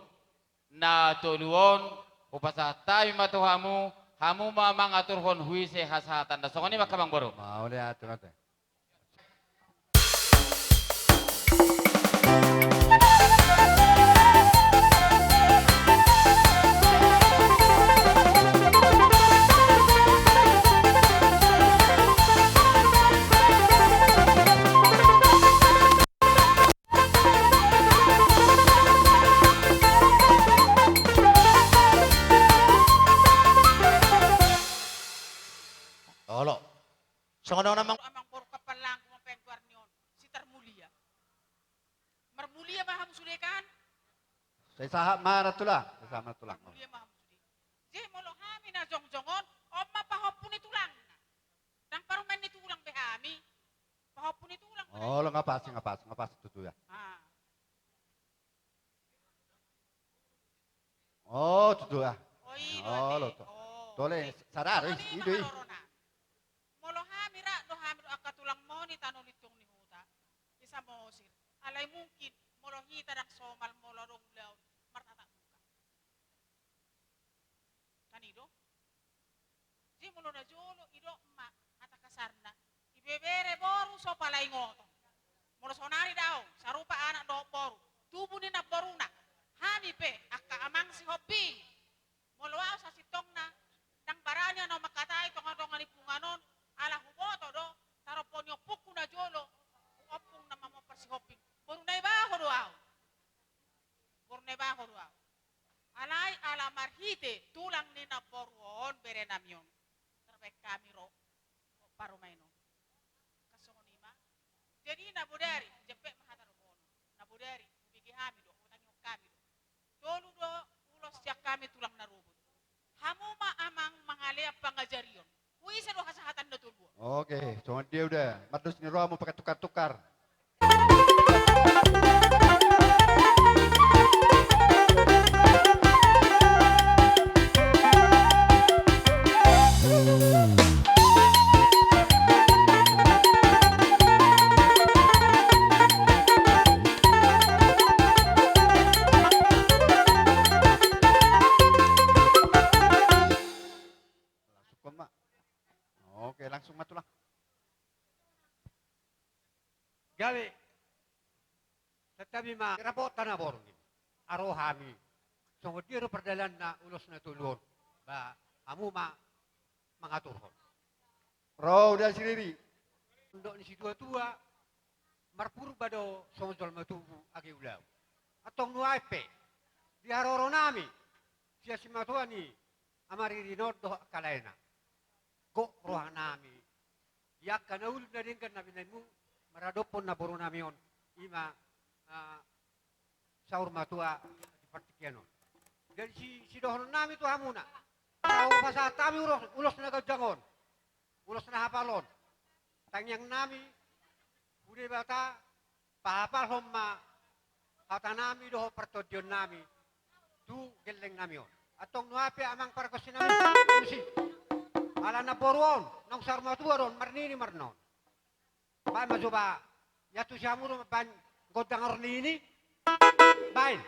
na tuluon upasa tayo matuhamu, hamu mamang aturhon huise hasatan. So kani makamang baru. Mau lihat nanti. Olo. So ano namang Amang poro kapalang kumapengkuar niyon. Si Tarmulia. Marmulia maham sudekan. Saya sahab mana tulang? Saya sahab mana tulang? Marmulia maham sude. Je molo hami na jong-jongon. O mapahopun itu lang. Nang parumen itu ulang behami. Pahopun itu ulang. Oh, lo ngapas itu ya. Ah. Oh, itu ya. Oh iya. Oh, lo to. Tole sadar, ide. Molo hamira do hamiro akatulang mo ni tanong nitong ni huta. Isa mo sir. Alay mungkin molo hita dak somal molo rong laon martata muka. Kanido? Di molo na jolo ido ma ata kasarna. Ibebere boru so palay ngoto. Molo sonari daw sarupa anak do boru. Tubuh ni na boruna. Hami pe akka amang si hobi. Molo sa sitong na nang baranya no makatay tonga-tonga ni punganon ala huboto do taroponyo puku na jolo opung na mamo persihoping borunay ba horuaw alay ala marhite tulang ni na boruon bere namyon terbek kami ro parumayno kasonima jadi na bodari jepek mahatarobon na bodari bigi hami do utang yung kami do dolu do ulos jak kami tulang na rubut hamuma amang mangalea pangajarion. Wisa do kasahatan na tulbo. Oke, cuma dia udah. Madus ni roh mau pakai tukar-tukar. Oke, langsung matulah. Gawe. Tetapi ma rapotan na borong. Arohami. So diro perdalan na ulos na tulon. Ba amu ma mangaturhon. Roh udah sendiri. Untuk ni si tua-tua marpur bado songol matubu agi ulau. Atong nuaipe. Di haroro nami. Sia si matuani amari rinordo kalaena. Go roh nami. Yak kanaul na rin kan nabi mu maradopon na boro nami on. Ima saur matua di partikianon. Jadi si dohon nami tu hamuna. Tahu pasal kami ulos na gajangon. Ulos na hapalon. Tangyang nami bude bata pahapal homma kata nami doho pertodion nami tu geleng nami on. Atong nuape amang parkosin nami musi. Ala na boruon nang sarma tu ron marnini marnon. Ba majuba yatu siamuro ban godang ornini. Bain.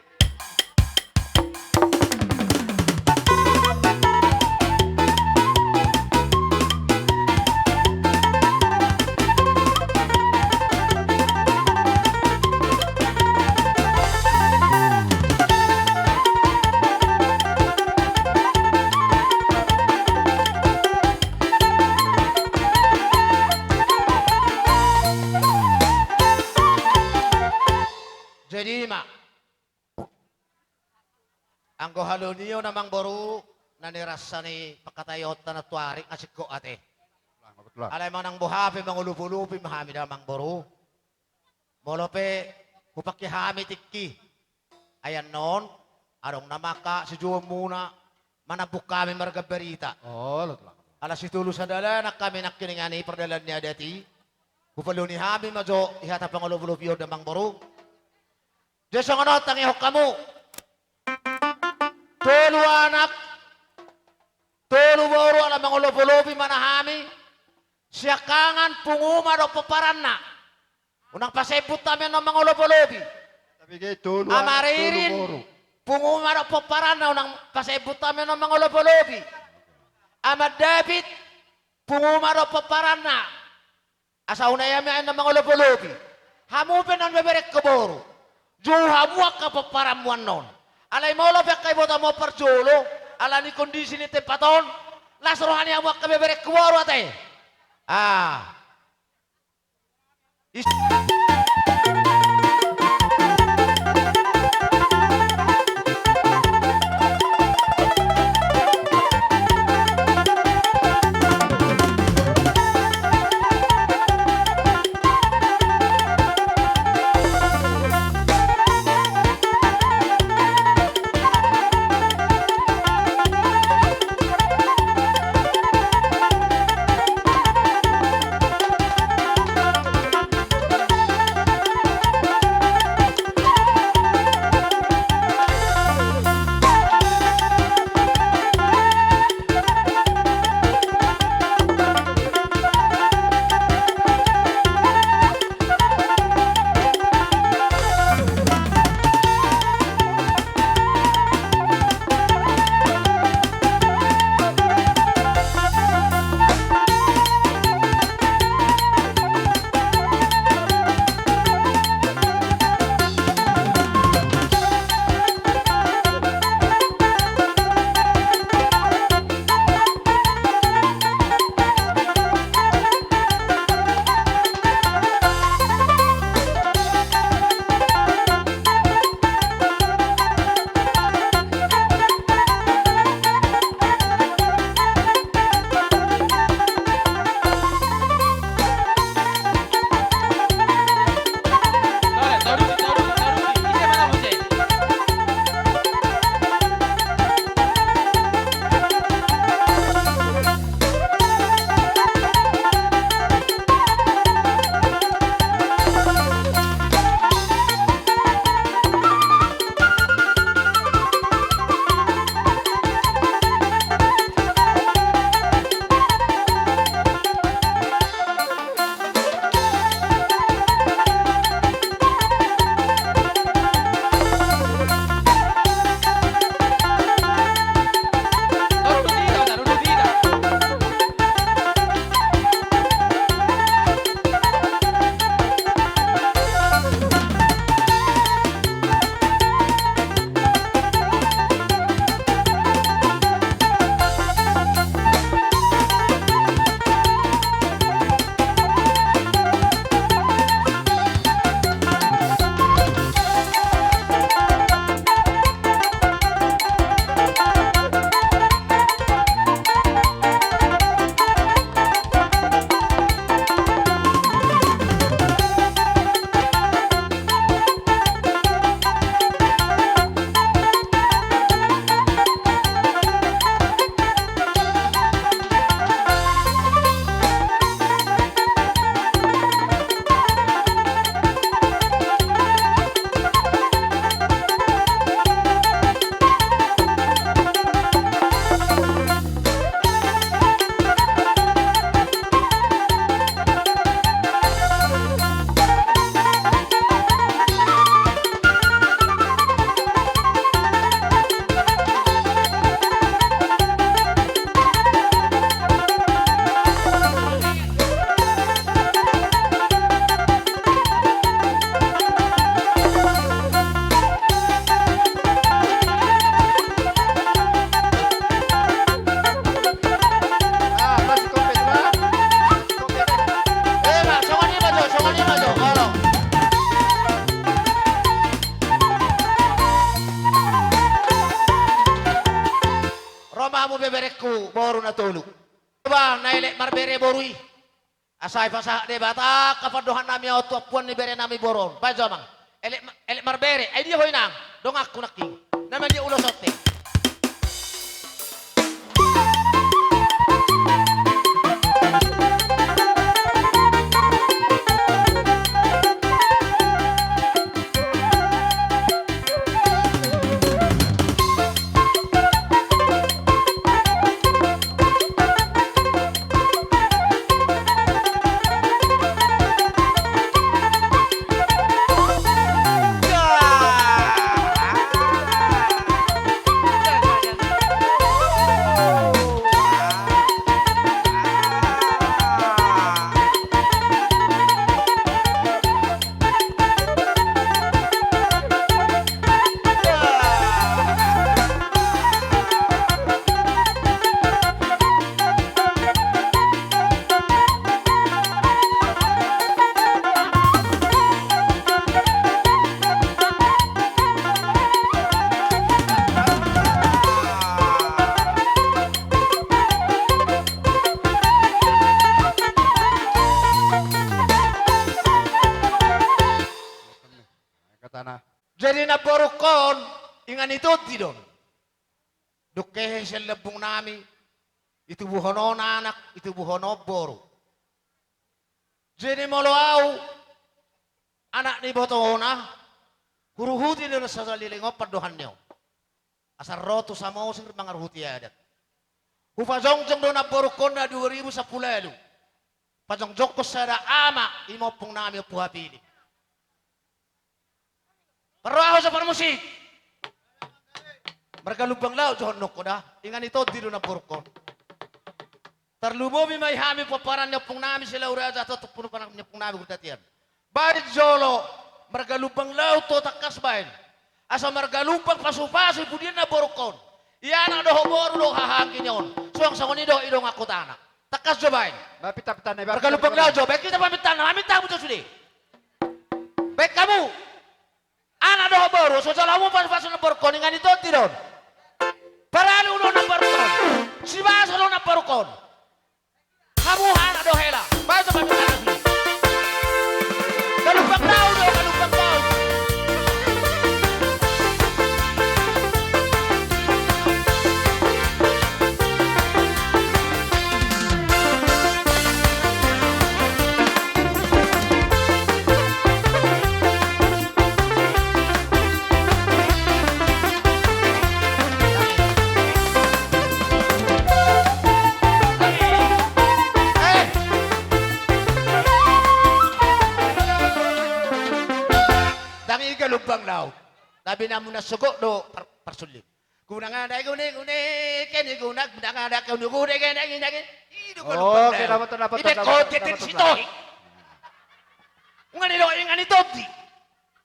Anggo haluniyo namang boru nanirasa ni pakatayot na tuarik nga siko ate. Betul. Alay man ang buhapi mangulupi mahami namang boru. Molope hupakihami tikki. Ayan non, arong namaka si Juwa muna manabuk kami marga berita. Oh, betul. Alas situlo sa dala na kami nakiningani perdalan niya dati. Hupaluni hami majo ihata pangulupi namang boru. Desong ano tangihok kamu. Tolu anak, tolu boru ala mangulupi manahami. Siakangan punguma do paparan na. Unang pasebut namin ng mangulupi. Tapi kayak tulu Amaririn, punguma do paparan na. Unang pasebut namin ng mangulupi. Amad David, punguma do paparan na. Asa unayami ay ng mangulupi. Hamupin ang beberek kaboru. Juhamuak ka paparamuan non. Alay mo lapyak kay bota mo parjolo. Ala ni kondisi ni tepaton. Lasrohani amuak ka beberek kaboru ate. Ah. hamu beberekku boru na tulog. Diba, nailek marbere borui. Asay pasah de bata kapaduhan nami auto puan ni bere nami boron. Pa jamang. Elek marbere ay di hoy nang dongak kunaking. Naman di ulo sote. Jadi na borokon, ingan itu tidon. Dukehe sa labong nami, itu buhono na anak, itu buhono boro. Jadi moloaw, anak ni Botona, huruhuti nila sa salilingo, paduhan niyo. Asar roto sa mosir, mga ruhuti adat. Hufazongjong doon na borokon na 2010. Pajongjong ko sa ama, imopong nami o puhapili. Pero ako sa parmusik. Margalubang lao, John ko na. Ingan ito, dilo na burko. Tarlubomi may hami po parang niya pong namin sila uraza at puno pa niya pong namin kutatiyan. Barit Jolo, margalubang lao to takas bain. Asa margalubang pasupasoy po din na burkon. Iyan ang dohoboro lo hahangin yon. So ang sangonido ilong ako tanak. Takas jo bain. Mapita-pita na. Margalubang lao jo. Baik kita pamitan na. Mamita mo to sudi. Baik kamu. Anak doh baru, sosalamu pas-pas nomor kon ingan itu tidon. Parani uno nomor kon. Si bahasa lo nomor kon. Kamu anak doh hela. Bahasa pakai tanah sini. Kalau bangau doh, kalau bangau. Lubang laut. Nabi namun nasugo do persulit. Kunang ada kuning kene kunang ada kuning kene. Itu Oh, dapat. Ibe kote sito. Ungan ilo ingan itoti.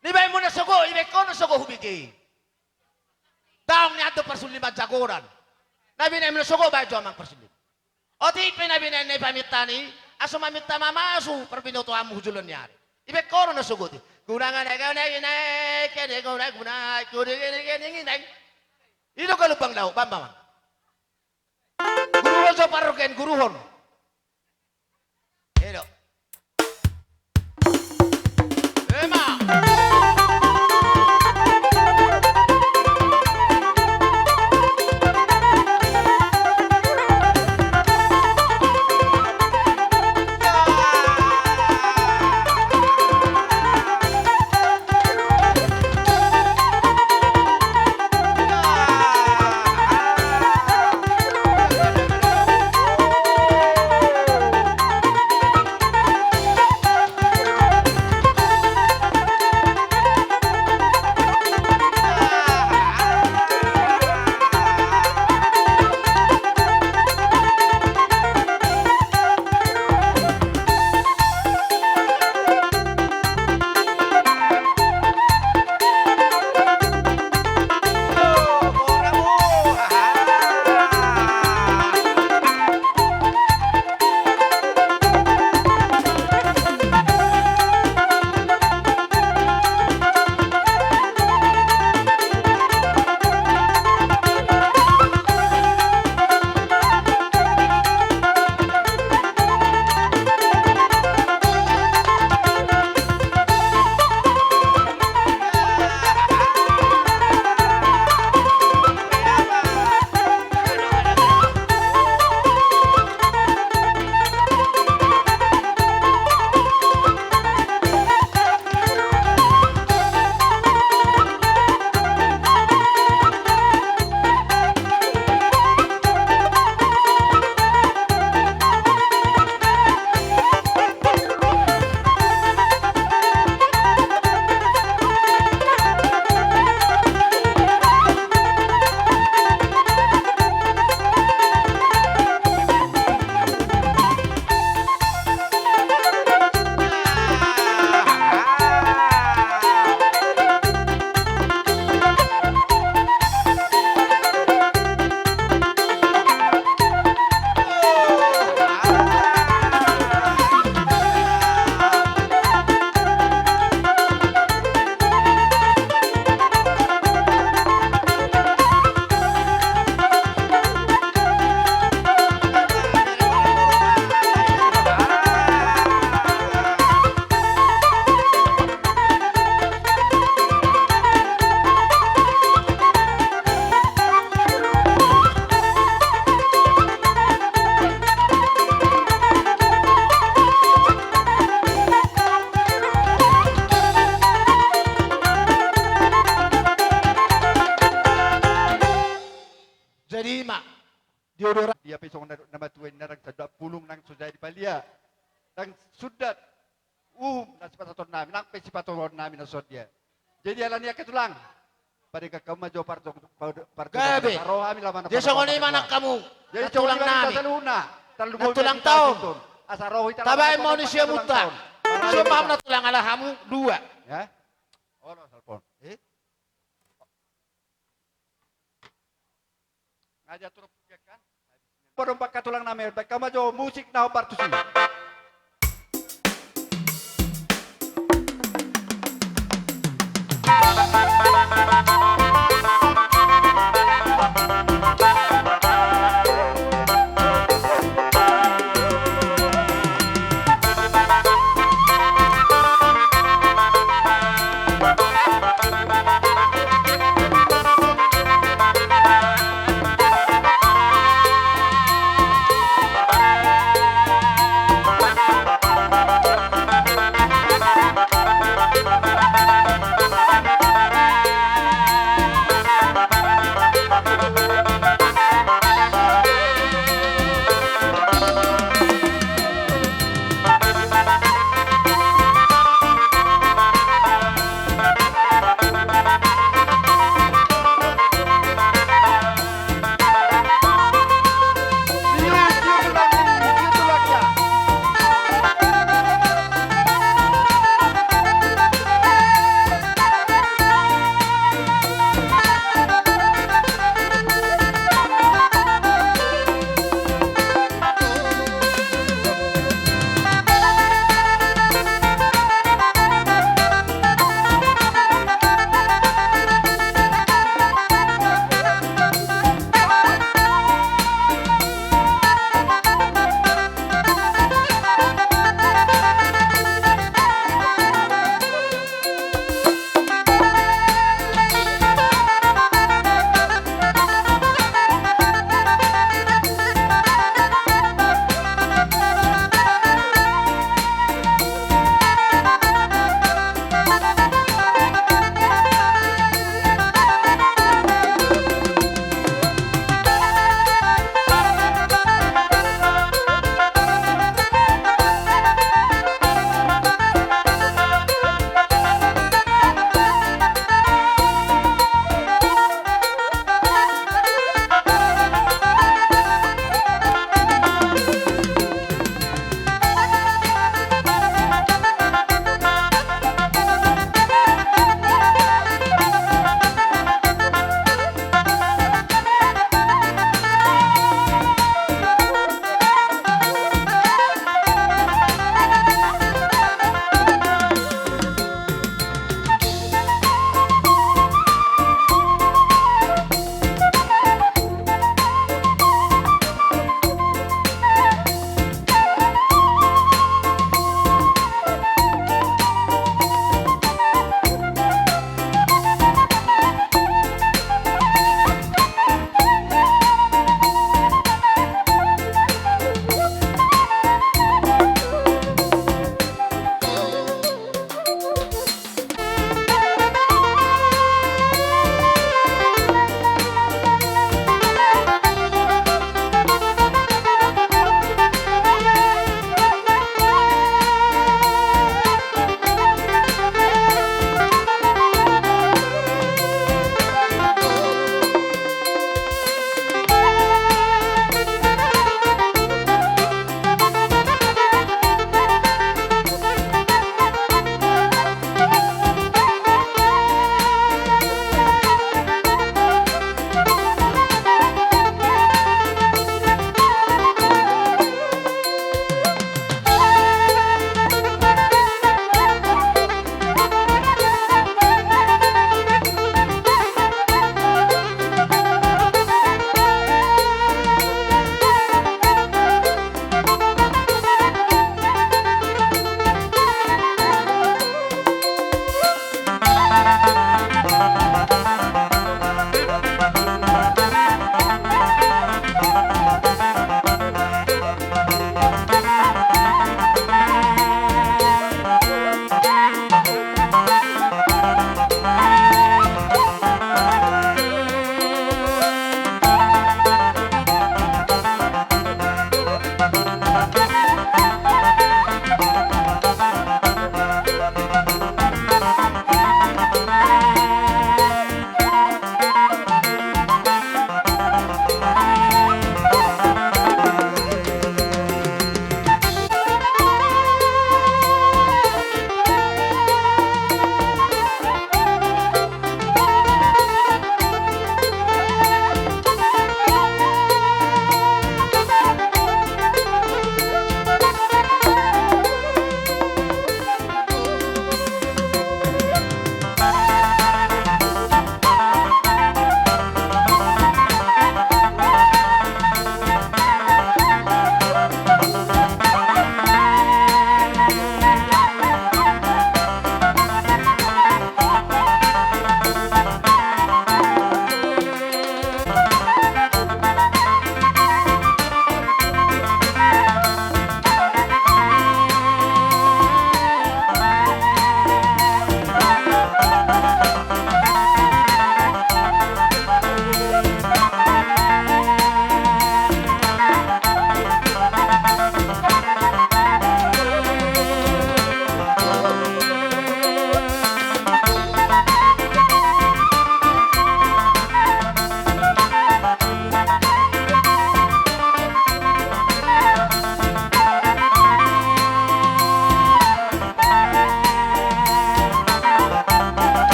Ni bay mo nasugo ibe ko nasugo hubigi. Daong niya do persulit majagoran. Nabi namun nasugo ba jo mang persulit. Oti pinabi na pamitani aso mamita mamasu perbinoto amu hujulan nyari. Ibe ko nasugo ti. Kunangan kene itu kalau bang lau bambang guruhon so paroken guruhon edo emang Jadi mak, diodora. Dia pesong nama tuan narang sadap pulung nang sudah di palia. Nang sudah na sipaton namin, nang sipaton namin na sod dia. Jadi alam niya ketulang. Pada kakau majo parto Gabi. taruh kami laman. Dia songoni mana kamu? Jadi Natulang nami. Natulang tahun. Asarohi Tabay mau ni siya muta. So paham natulang ala hamu dua. Ya. Oh, no, telepon. Ngajak turun kan? Perompak katulang namin. Baik majo musik na partusi. Thank you.